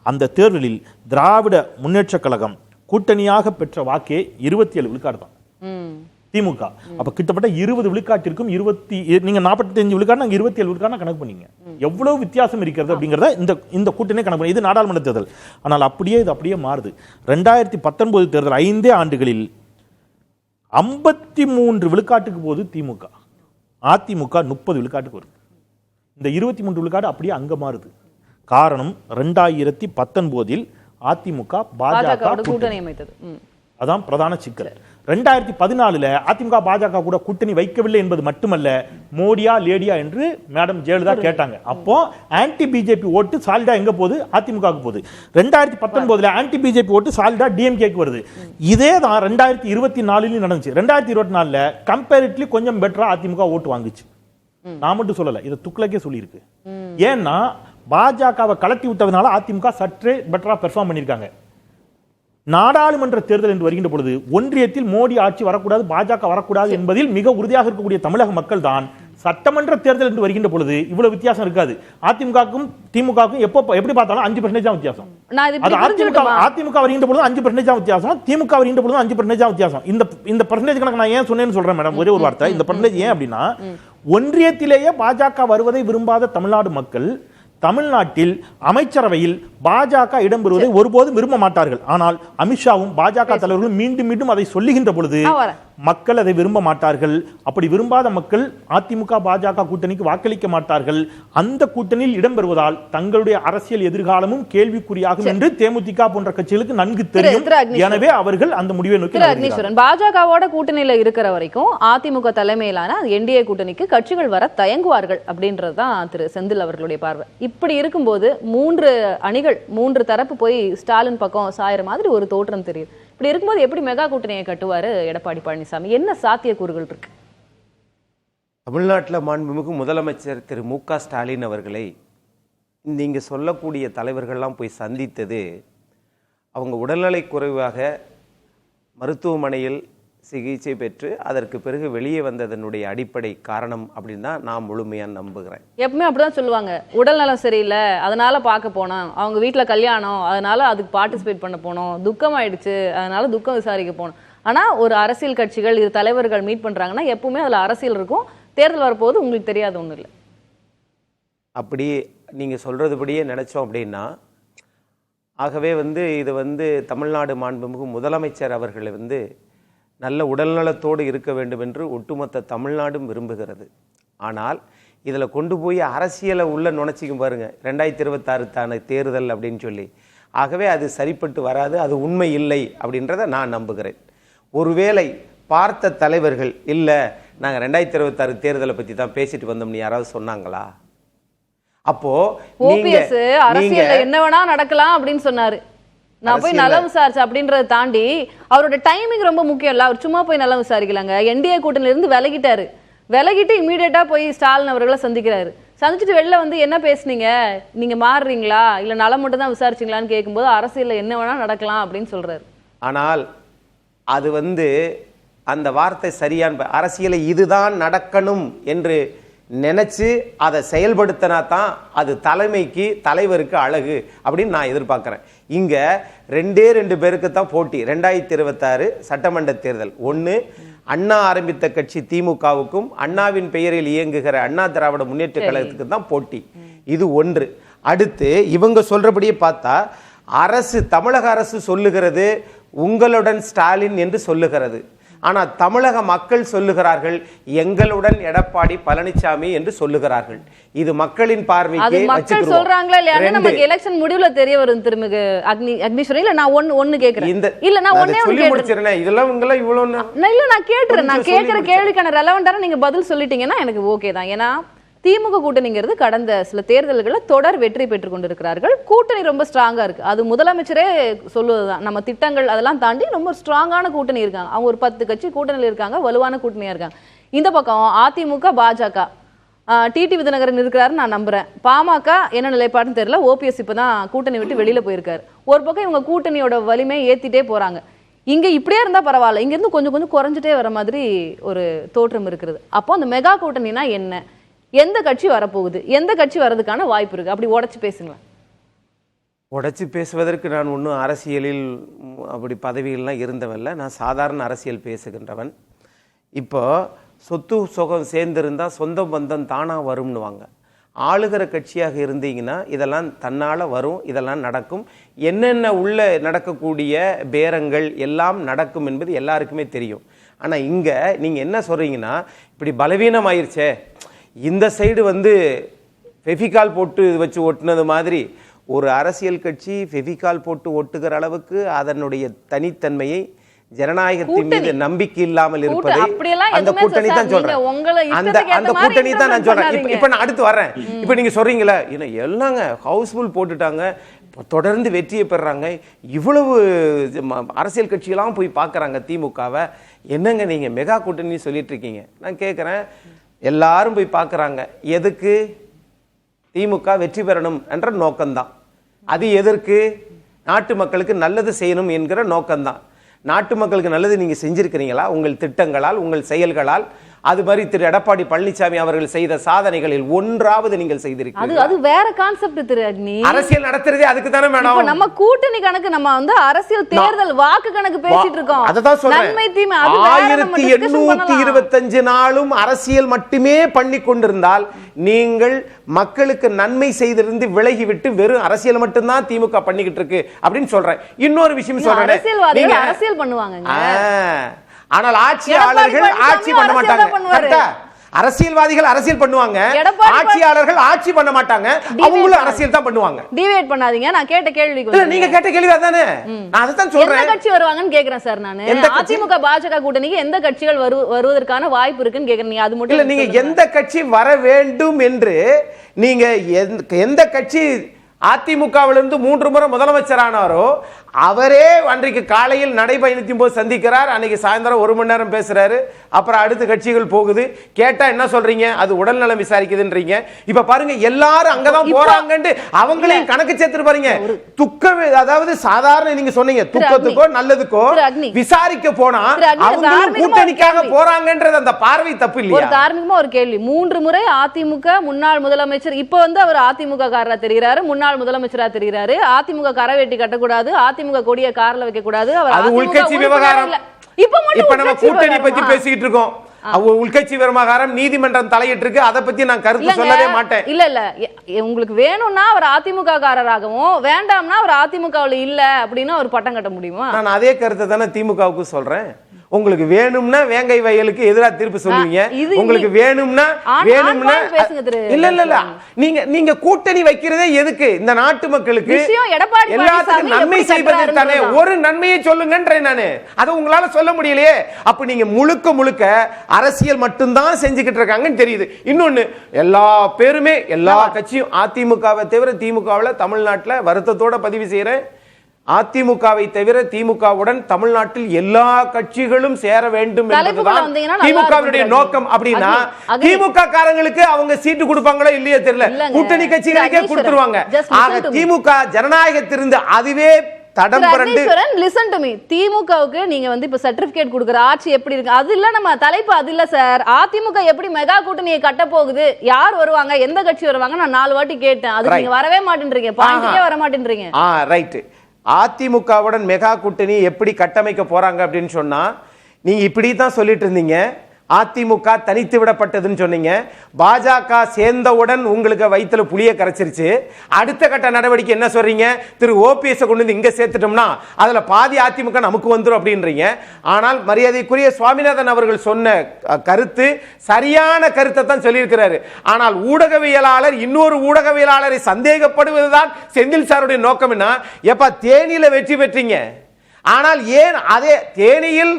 அந்த தேர்தலில் திராவிட முன்னேற்ற கழகம் கூட்டணியாக பெற்ற வாக்கே 27 விழுக்காடு தான் திமுக. அப்ப கிட்டத்தட்ட 20 விழுக்காட்டிற்கும் நீங்க 45 விழுக்காடு, நாங்க 27 விழுக்காடு கணக்கு பண்ணீங்க. எவ்வளவு வித்தியாசம் இருக்கிறது அப்படிங்கறத இந்த கூட்டணி கணக்கு பண்ணி. இது நாடாளுமன்ற தேர்தல். ஆனால் இது அப்படியே மாறுது. 2019 தேர்தல் 5 ஆண்டுகளில் 53 விழுக்காட்டுக்கு போது திமுக, அதிமுக 30 விழுக்காட்டுக்கு வருது. இந்த 23 விழுக்காடு அப்படியே அங்க மாறுது. காரணம் 2019 அதிமுக பாஜக கூட்டணி அமைத்தது. அதான் பிரதான சிக்கல். 2014 அதிமுக பாஜக கூட கூட்டணி வைக்கவில்லை என்பது மட்டுமல்ல, மோடியா லேடியா என்று மேடம் ஜெயலலிதா கேட்டாங்க. அப்போ ஆன்டி பிஜேபி ஓட்டு சாலிடா எங்க போகுது? அதிமுக போகுது. 2019 ஆன்டி பிஜேபி ஓட்டு சாலிடா டிஎம்கேக்கு வருது. இதே தான் 2024 நடந்துச்சு. 2024 கம்பேரிட்டிவ்லி கொஞ்சம் பெட்டரா அதிமுக ஓட்டு வாங்குச்சு. நான் மட்டும் சொல்லல, இதை துக்ளக்கே சொல்லியிருக்கு. ஏன்னா பாஜகவை கலட்டி விட்டதுனால அதிமுக சற்றே பெட்டரா பெர்ஃபார்ம் பண்ணியிருக்காங்க. நாடாளுமன்ற தேர்தல் என்று வருகின்ற பொழுது ஒன்றியத்தில் மோடி ஆட்சி வரக்கூடாது, பாஜக வரக்கூடாது என்பதில் மிக உறுதியாக இருக்கக்கூடிய தமிழக மக்கள் தான் சட்டமன்ற தேர்தல் என்று வருகின்ற பொழுது இவ்வளவு வித்தியாசம் இருக்காது. அதிமுகவுக்கும் திமுகவுக்கும் எப்படி பார்த்தாலும் 5% தான் வித்தியாசம். அதிமுக வருகின்ற பொழுது 5% தான் வித்தியாசம், திமுக வருகின்ற பொழுது 5% தான் வித்தியாசம். இந்த பர்சன்டேஜ் கணக்கு நான் ஏன் சொன்னேன்னு சொல்றேன் மேடம், ஒரே ஒரு வார்த்தை. இந்த பர்சன்டேஜ் ஏன் அப்படின்னா, ஒன்றியத்திலேயே பாஜக வருவதை விரும்பாத தமிழ்நாடு மக்கள் தமிழ்நாட்டில் அமைச்சரவையில் பாஜக இடம்பெறுவதை ஒருபோதும் விரும்ப மாட்டார்கள். ஆனால் அமித்ஷாவும் பாஜக தலைவர்களும் மீண்டும் மீண்டும் அதை சொல்லுகின்ற பொழுது மக்கள் அதை விரும்ப மாட்டார்கள். அப்படி விரும்பாத மக்கள் அதிமுக பாஜக கூட்டணிக்கு வாக்களிக்க மாட்டார்கள். அந்த கூட்டணியில் இடம்பெறுவதால் தங்களுடைய அரசியல் எதிர்காலமும் கேள்விக்குறியாகும் என்று தேமுதிக போன்ற கட்சிகளுக்கு நன்கு தெரியும். எனவே அவர்கள் அந்த முடிவை நோக்கி பாஜகவோட கூட்டணியில இருக்கிற வரைக்கும் அதிமுக தலைமையிலான என்டிஏ கூட்டணிக்கு கட்சிகள் வர தயங்குவார்கள் அப்படின்றதுதான் திரு செந்தில் அவர்களுடைய பார்வை. இப்படி இருக்கும்போது 3 அணிகள் 3 தரப்பு போய் ஸ்டாலின் பக்கம் சாயிற மாதிரி ஒரு தோற்றம் தெரியுது. இப்படி இருக்கும்போது எப்படி மெகா கூட்டணியை கட்டுவாரு எடப்பாடி பழனிசாமி? என்ன சாத்தியக்கூறுகள் இருக்கு? தமிழ்நாட்டில் மாண்புமிகு முதலமைச்சர் திரு மு.க. ஸ்டாலின் அவர்களை நீங்க சொல்லக்கூடிய தலைவர்கள்லாம் போய் சந்தித்தது, அவங்க உடல்நலை குறைவாக மருத்துவமனையில் சிகிச்சை பெற்று அதற்கு பிறகு வெளியே வந்ததனுடைய அடிப்படை காரணம் அப்படின்னு தான் நான் முழுமையா நம்புகிறேன். எப்பவுமே அப்படிதான் சொல்லுவாங்க, உடல்நலம் சரியில்லை அதனால பார்க்க போனோம், அவங்க வீட்டுல கல்யாணம் அதனால அதுக்கு பார்ட்டிசிபேட் பண்ண போனோம், துக்கம் ஆயிடுச்சு அதனால துக்கம் விசாரிக்க போனோம். ஆனா ஒரு அரசியல் கட்சிகள் இது தலைவர்கள் மீட் பண்றாங்கன்னா எப்பவுமே அதுல அரசியல் இருக்கும். தேர்தல் வரப்போது உங்களுக்கு தெரியாத ஒண்ணு இல்லை. அப்படி நீங்க சொல்றதுபடியே நினைச்சோம் அப்படின்னா, ஆகவே இது தமிழ்நாடு மாண்புமிகு முதலமைச்சர் அவர்களை நல்ல உடல்நலத்தோடு இருக்க வேண்டும் என்று ஒட்டுமொத்த தமிழ்நாடும் விரும்புகிறது. ஆனால் இதில் கொண்டு போய் அரசியலை உள்ள நுழைச்சிக்கும் பாருங்க, 2026 தான தேர்தல் அப்படின்னு சொல்லி. ஆகவே அது சரிப்பட்டு வராது, அது உண்மை இல்லை அப்படின்றத நான் நம்புகிறேன். ஒருவேளை பார்த்த தலைவர்கள் இல்லை நாங்கள் 2026 தேர்தலை பற்றி தான் பேசிட்டு வந்தோம்னு யாராவது சொன்னாங்களா? அப்போ என்ன வேணா நடக்கலாம் அப்படின்னு சொன்னாரு. நான் போய் நலம் விசாரிச்சு அப்படின்றத தாண்டி அவரோட டைமிங் ரொம்ப முக்கியம் இல்ல. அவர் சும்மா போய் நலம் விசாரிக்கலாங்க. என்டிஏ கூட்டணியில இருந்து விலகிட்டு இமீடியட்டா போய் ஸ்டாலின் அவர்களை சந்திக்கிறாரு. சந்திச்சுட்டு வெளில என்ன பேசுனீங்க, நீங்க மாறுறீங்களா இல்ல நலம் மட்டும் தான் விசாரிச்சீங்களான்னு கேட்கும்போது அரசியல்ல என்ன வேணா நடக்கலாம் அப்படின்னு சொல்றாரு. ஆனால் அது அந்த வார்த்தை சரியான அரசியலை இதுதான் நடக்கணும் என்று நினைச்சு அதை செயல்படுத்தினா தான் அது தலைவருக்கு அழகு அப்படின்னு நான் எதிர்பார்க்கிறேன். இங்க 2 பேருக்கு தான் போட்டி. 2026 சட்டமன்ற தேர்தல். ஒன்று, அண்ணா ஆரம்பித்த கட்சி திமுகவுக்கும் அண்ணாவின் பெயரில் இயங்குகிற அண்ணா திராவிட முன்னேற்ற கழகத்துக்கு தான் போட்டி. இது ஒன்று. அடுத்து இவங்க சொல்றபடியே பார்த்தா தமிழக அரசு சொல்லுகிறது உங்களுடன் ஸ்டாலின் என்று சொல்லுகிறது. ஆனா தமிழக மக்கள் சொல்லுகிறார்கள் எங்களுடன் எடப்பாடி பழனிசாமி என்று சொல்லுகிறார்கள். இது மக்களின் பார்வைக்கு மக்கள் சொல்றாங்களா இல்லையா நமக்கு எலெக்ஷன் முடிவுல தெரிய வரும். திருமிகு அக்னீஸ்வரன் இல்ல நான் ஒன்னு கேக்குறேன். இல்ல நான் ஒண்ணே சொல்லி முடிச்சிரேன். இதெல்லாம் உங்கள இவ்வளவு இல்ல நான் கேக்குறேன். நான் கேக்குற கேள்விக்கான ரெலவெண்டான நீங்க பதில் சொல்லிட்டீங்கன்னா எனக்கு ஓகே தான். ஏன்னா திமுக கூட்டணிங்கிறது கடந்த சில தேர்தல்களில் தொடர் வெற்றி பெற்றுக் கொண்டிருக்கிறார்கள். கூட்டணி ரொம்ப ஸ்ட்ராங்கா இருக்கு. அது முதலமைச்சரே சொல்லுவதுதான். நம்ம திட்டங்கள் அதெல்லாம் தாண்டி ரொம்ப ஸ்ட்ராங்கான கூட்டணி இருக்காங்க. அவங்க ஒரு 10 கட்சி கூட்டணியில் இருக்காங்க, வலுவான கூட்டணியா இருக்காங்க. இந்த பக்கம் அதிமுக, பாஜக, டிடி விதிநகரன் இருக்கிறாரு நான் நம்புறேன். பாமக என்ன நிலைப்பாடுன்னு தெரியல. ஓபிஎஸ் இப்பதான் கூட்டணி விட்டு வெளியில போயிருக்காரு. ஒரு பக்கம் இவங்க கூட்டணியோட வலிமையை ஏத்திட்டே போறாங்க. இங்க இப்படியே இருந்தா பரவாயில்ல, இங்க இருந்து கொஞ்சம் கொஞ்சம் குறைஞ்சிட்டே வர மாதிரி ஒரு தோற்றம் இருக்கிறது. அப்போ அந்த மெகா கூட்டணினா என்ன, எந்த கட்சி வரப்போகுது, எந்த கட்சி வர்றதுக்கான வாய்ப்பு இருக்கு, அப்படி உடைச்சு பேசுங்களா? உடைச்சு பேசுவதற்கு நான் ஒன்றும் அரசியலில் அப்படி பதவிகள்லாம் இருந்தவன்ல. நான் சாதாரண அரசியல் பேசுகின்றவன். இப்போ சொத்து சுகம் சேர்ந்திருந்தா சொந்த பந்தம் தானா வரும்னுவாங்க. ஆளுகிற கட்சியாக இருந்தீங்கன்னா இதெல்லாம் தன்னால் வரும், இதெல்லாம் நடக்கும். என்னென்ன உள்ள நடக்கக்கூடிய பேரங்கள் எல்லாம் நடக்கும் என்பது எல்லாருக்குமே தெரியும். ஆனால் இங்கே நீங்கள் என்ன சொல்கிறீங்கன்னா இப்படி பலவீனம் ஆயிடுச்சே, இந்த சைடு வந்து ஃபெவிகால் போட்டு வச்சு ஒட்டினது மாதிரி ஒரு அரசியல் கட்சி ஃபெவிகால் போட்டு ஒட்டுகிற அளவுக்கு அதனுடைய தனித்தன்மையை, ஜனநாயகத்தின் மீது நம்பிக்கை இல்லாமல் இருப்பதை அந்த கூட்டணி தான் சொல்றேன். அந்த கூட்டணி தான் நான் சொல்றேன். இப்ப நான் அடுத்து வர்றேன். இப்ப நீங்க சொல்றீங்களா எல்லாங்க ஹவுஸ்ஃபுல் போட்டுட்டாங்க, தொடர்ந்து வெற்றியை பெறாங்க, இவ்வளவு அரசியல் கட்சியெல்லாம் போய் பார்க்கறாங்க திமுகவை, என்னங்க நீங்க மெகா கூட்டணி சொல்லிட்டு இருக்கீங்க? நான் கேட்கிறேன், எல்லாரும் போய் பார்க்கறாங்க, எதுக்கு? திமுக வெற்றி பெறணும் என்ற நோக்கம்தான். அது எதற்கு? நாட்டு மக்களுக்கு நல்லது செய்யணும் என்கிற நோக்கம்தான். நாட்டு மக்களுக்கு நல்லது நீங்க செஞ்சிருக்கிறீங்களா? உங்கள் திட்டங்களால், உங்கள் செயல்களால்? அது மாதிரி திரு எடப்பாடி பழனிசாமி அவர்கள் செய்த சாதனைகளில் ஒன்றாவது நீங்கள் செய்திருக்கீங்க? அது வேற கான்செப்ட் திரு அக்னி. அரசியல் நடத்துறதே அதுக்கு தானே மேடம். நம்ம கூட்டணி கணக்கு, நம்ம வந்து அரசியல் தேர்தல் வாக்கு கணக்கு பேசிட்டு இருக்கோம். அததான் சொல்றேன். 1825 நாளும் அரசியல் மட்டுமே பண்ணி கொண்டிருந்தால் நீங்கள் மக்களுக்கு நன்மை செய்திருந்து விலகிவிட்டு வெறும் அரசியல் மட்டும்தான் திமுக பண்ணிக்கிட்டு இருக்கு அப்படின்னு சொல்றேன். இன்னொரு விஷயம் சொல்றேன், அரசியல் பண்ணுவாங்க, ஆனால் ஆட்சியாளர்கள் ஆட்சி பண்ண மாட்டாங்க. அரசியல்வாதிகள் அரசியல் பண்ணுவாங்க, ஆட்சியாளர்கள் ஆட்சி பண்ண மாட்டாங்க. அவங்களும் அரசியல் தான் பண்ணுவாங்க. டிவேட் பண்ணாதீங்க. நான் கேட்ட கேள்விக்கு நீங்க கேட்ட கேள்வி அதானே, நான் அத தான் சொல்றேன். எந்த கட்சி வருவாங்கன்னு கேக்குறேன் சார். நான் அதிமுக பாஜக கூட்டணிக்கு எந்த கட்சிகள் வருவதற்கான வாய்ப்பு இருக்குன்னு கேக்குறேன். நீங்க அது மட்டும் இல்ல, நீங்க எந்த கட்சி வர வேண்டும் என்று, நீங்க எந்த கட்சி அதிமுகவிலிருந்து 3 முறை முதலமைச்சரானாரோ அவரே அன்றைக்கு காலையில் நடைபயணத்தின் போது சந்திக்கிறார். அன்னைக்கு சாயந்தரம் 1 மணி நேரம் பேசுறாரு. அப்புறம் அடுத்த கட்சிகள் போகுது. கேட்டா என்ன சொல்றீங்க? அது உடல் நலம் விசாரிக்குதுன்றீங்க. இப்ப பாருங்க, எல்லாரும் அங்கதான் போறாங்கன்னு அவங்களையும் கணக்கு சேர்த்து பாருங்க. துக்கம், அதாவது சாதாரண நீங்க சொன்னீங்க துக்கத்துக்கோ நல்லதுக்கோ விசாரிக்க போனா அவங்க கூட்டணிக்காக போறாங்கன்றது அந்த பார்வை தப்பு இல்லையா? ஒரு தார்மீகமா ஒரு கேள்வி. 3 முறை அதிமுக முன்னாள் முதலமைச்சர், இப்ப வந்து அவர் அதிமுக காரரா தெரிகிறாரு, முன்னாள் முதலமைச்சரா தெரிகிறாரு. அதிமுக கரவேட்டி கட்டக்கூடாது, அதிமுக கொடிய கார்ல வைக்க கூடாது. அது உள்கட்சி விவகாரம். இப்ப நம்ம கூட்டணி பத்தி பேசிட்டு இருக்கோம். உள்கட்சி விவகாரம் நீதிமன்றம் தலையிட்டு இருக்கு. அதை பத்தி நான் கருத்து சொல்லவே மாட்டேன். இல்ல உங்களுக்கு வேணும்னா அவர் அதிமுக காரராகவும், வேண்டாம்னா அவர் அதிமுகவுல இல்ல அப்படின்னு ஒரு பட்டம் கட்ட முடியுமா? நான் அதே கருத்தை தானே திமுகவுக்கு சொல்றேன். உங்களுக்கு வேணும்னா வேங்கை வயலுக்கு எதிராக தீர்ப்பு சொல்லுவீங்க, உங்களுக்கு வேணும்னா இல்ல நீங்க கூட்டணி வைக்கிறதே எதுக்கு? இந்த நாட்டு மக்களுக்கு எல்லாத்துக்கும் நன்மை செய்வது தானே. ஒரு நன்மையை சொல்லுங்கன்றேன் நானு. அதை உங்களால சொல்ல முடியலையே. அப்ப நீங்க முழுக்க அரசியல் மட்டும்தான் செஞ்சுக்கிட்டு இருக்காங்கன்னு தெரியுது. இன்னொன்னு, எல்லா பேருமே எல்லா கட்சியும் அதிமுகவை தவிர, திமுகவில் தமிழ்நாட்டில் வருத்தத்தோட பதிவு செய்யறேன், அதிமுகவை தவிர திமுகவுடன் தமிழ்நாட்டில் எல்லா கட்சிகளும் சேர வேண்டும் என்பதுதான் திமுகவுடைய நோக்கம். அப்படின்னா திமுக காரங்களுக்கு அவங்க சீட்டு கொடுப்பாங்களோ இல்லையோ தெரியல, கூட்டணி கட்சிகளுக்கே கொடுத்துருவாங்க. ஆக திமுக ஜனநாயகத்திலிருந்து அதுவே தடம் புரண்டு. Listen to me. திமுகவுக்கு நீங்க வந்து இப்ப சர்டிபிகேட் கொடுக்குற ஆட்சி எப்படி இருக்கு அது இல்ல, நம்ம தலைப்பு அது இல்ல சார். அதிமுக எப்படி மெகா கூட்டணியை கட்ட போகுது, யார் வருவாங்க, எந்த கட்சி வருவாங்க, நான் 4 வாட்டி கேட்டேன். அது நீங்க வரவே மாட்டேன்றீங்க, பாயிண்ட்லயே வர மாட்டேன்றீங்க. ரைட். அதிமுகவுடன் மெகா கூட்டணி எப்படி கட்டமைக்க போறாங்க அப்படின்னு சொன்னா, நீங்க இப்படி தான் சொல்லிட்டு இருந்தீங்க. அதிமுக தனித்து விடப்பட்டதுன்னு சொன்னீங்க. பாஜக சேர்ந்தவுடன் உங்களுக்கு வயிற்றுல புளிய கரைச்சிருச்சு. அடுத்த கட்ட நடவடிக்கை என்ன சொல்றீங்க? திரு ஓபிஎஸ் கொண்டு வந்து இங்க சேர்த்துட்டோம்னா அதுல பாதி அதிமுக நமக்கு வந்துடும் அப்படின்றீங்க. ஆனால் மரியாதைக்குரிய சுவாமிநாதன் அவர்கள் சொன்ன கருத்து சரியான கருத்தை தான் சொல்லியிருக்கிறாரு. ஆனால் ஊடகவியலாளர் இன்னொரு ஊடகவியலாளரை சந்தேகப்படுவதுதான் செந்தில் சாருடைய நோக்கம். என்ன எப்ப தேனியில வெற்றி பெற்றீங்க, ஆனால் ஏன் அதே தேனியில்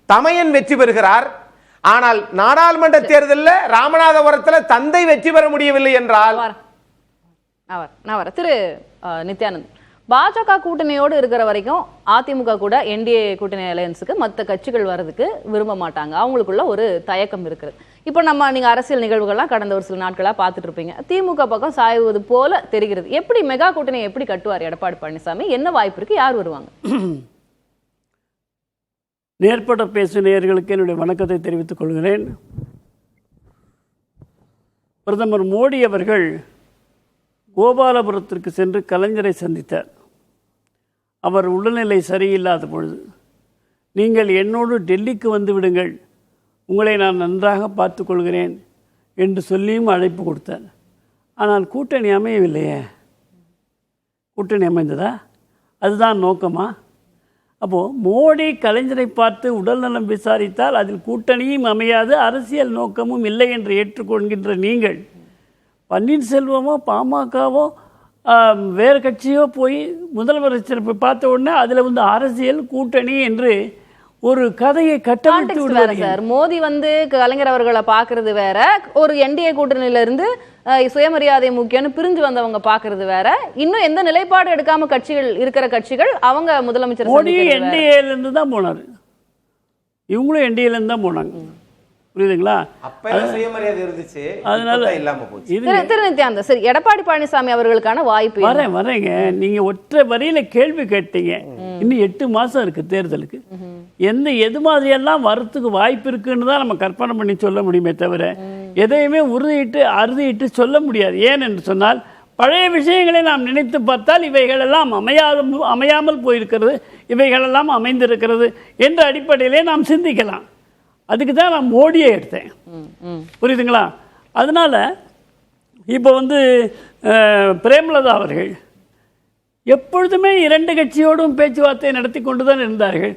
தமையன் வெற்றி பெறுகிறார், ஆனால் நாடாளுமன்ற தேர்தலில் ராமநாதபுரத்தில் தந்தை வெற்றி பெற முடியவில்லை என்றால்? திரு நித்யானந்த், பாஜக கூட்டணியோடு இருக்கிற வரைக்கும் அதிமுக கூட என்டிஏ கூட்டணி அலையன்ஸுக்கு மற்ற கட்சிகள் வர்றதுக்கு விரும்ப மாட்டாங்க, அவங்களுக்குள்ள ஒரு தயக்கம் இருக்குது. இப்போ நீங்க அரசியல் நிகழ்வுகள்லாம் கடந்த ஒரு சில நாட்களா பார்த்துட்டு இருப்பீங்க, திமுக பக்கம் சாய்வது போல தெரிகிறது. எப்படி மெகா கூட்டணியை எப்படி கட்டுவார் எடப்பாடி பழனிசாமி? என்ன வாய்ப்பு இருக்கு? யார் வருவாங்க? நேர்பட பேசும் நேயர்களுக்கு என்னுடைய வணக்கத்தை தெரிவித்துக் கொள்கிறேன். பிரதமர் மோடி அவர்கள் கோபாலபுரத்திற்கு சென்று கலைஞரை சந்தித்தார். அவர் உடல்நிலை சரியில்லாத பொழுது, நீங்கள் என்னோடு டெல்லிக்கு வந்து விடுங்கள், உங்களை நான் நன்றாக பார்த்து கொள்கிறேன் என்று சொல்லியும் அழைப்பு கொடுத்தார். ஆனால் கூட்டணி அமையவில்லையே. கூட்டணி அமைந்ததா? அதுதான் நோக்கமா? அப்போது மோடி கலைஞரை பார்த்து உடல்நலம் விசாரித்தால் அதில் கூட்டணியும் அமையாது, அரசியல் நோக்கமும் இல்லை என்று ஏற்றுக்கொள்கின்ற நீங்கள், பன்னீர்செல்வமோ பாமகவோ வேறு கட்சியோ போய் முதலமைச்சரை பார்த்த உடனே அதில் வந்து அரசியல் கூட்டணி என்று ஒரு கதையை கட்டமைத்து விடுவார் சார். மோடி வந்து கலைஞர் அவர்களை பார்க்கறது வேற, ஒரு என்டிஏ கூட்டணியில இருந்து சுயமரியாதை முக்கியம்னு பிரிஞ்சு வந்தவங்க பார்க்கறது வேற. இன்னும் எந்த நிலைப்பாடு எடுக்காம கட்சிகள் இருக்கிற கட்சிகள் அவங்க முதலமைச்சர் மோடி என்டிஏல இருந்து தான் போனார், இவங்களும் என்டிஏல இருந்து தான் போனாங்க. புரியுதுங்களா? திரு நித்யானந்த், சரி, எடப்பாடி பழனிசாமி அவர்களுக்கான வாய்ப்பு வரேங்க. நீங்க ஒற்றை வரியில கேள்வி கேட்டீங்க. இன்னும் 8 மாசம் இருக்கு தேர்தலுக்கு. எது மாதிரியெல்லாம் வரத்துக்கு வாய்ப்பு இருக்குன்னு தான் நம்ம கற்பனை பண்ணி சொல்ல முடியுமே தவிர எதையுமே அறுதிட்டு சொல்ல முடியாது. ஏன் என்று சொன்னால் பழைய விஷயங்களை நாம் நினைத்து பார்த்தால் இவைகளெல்லாம் அமையாமல் போயிருக்கிறது, இவைகளெல்லாம் அமைந்திருக்கிறது என்ற அடிப்படையிலே நாம் சிந்திக்கலாம். அதுக்கு தான் நான் மோடியை எடுத்தேன். புரியுதுங்களா? அதனால இப்போ வந்து பிரேமலதா அவர்கள் எப்பொழுதுமே 2 கட்சியோடும் பேச்சுவார்த்தை நடத்தி கொண்டுதான் இருந்தார்கள்.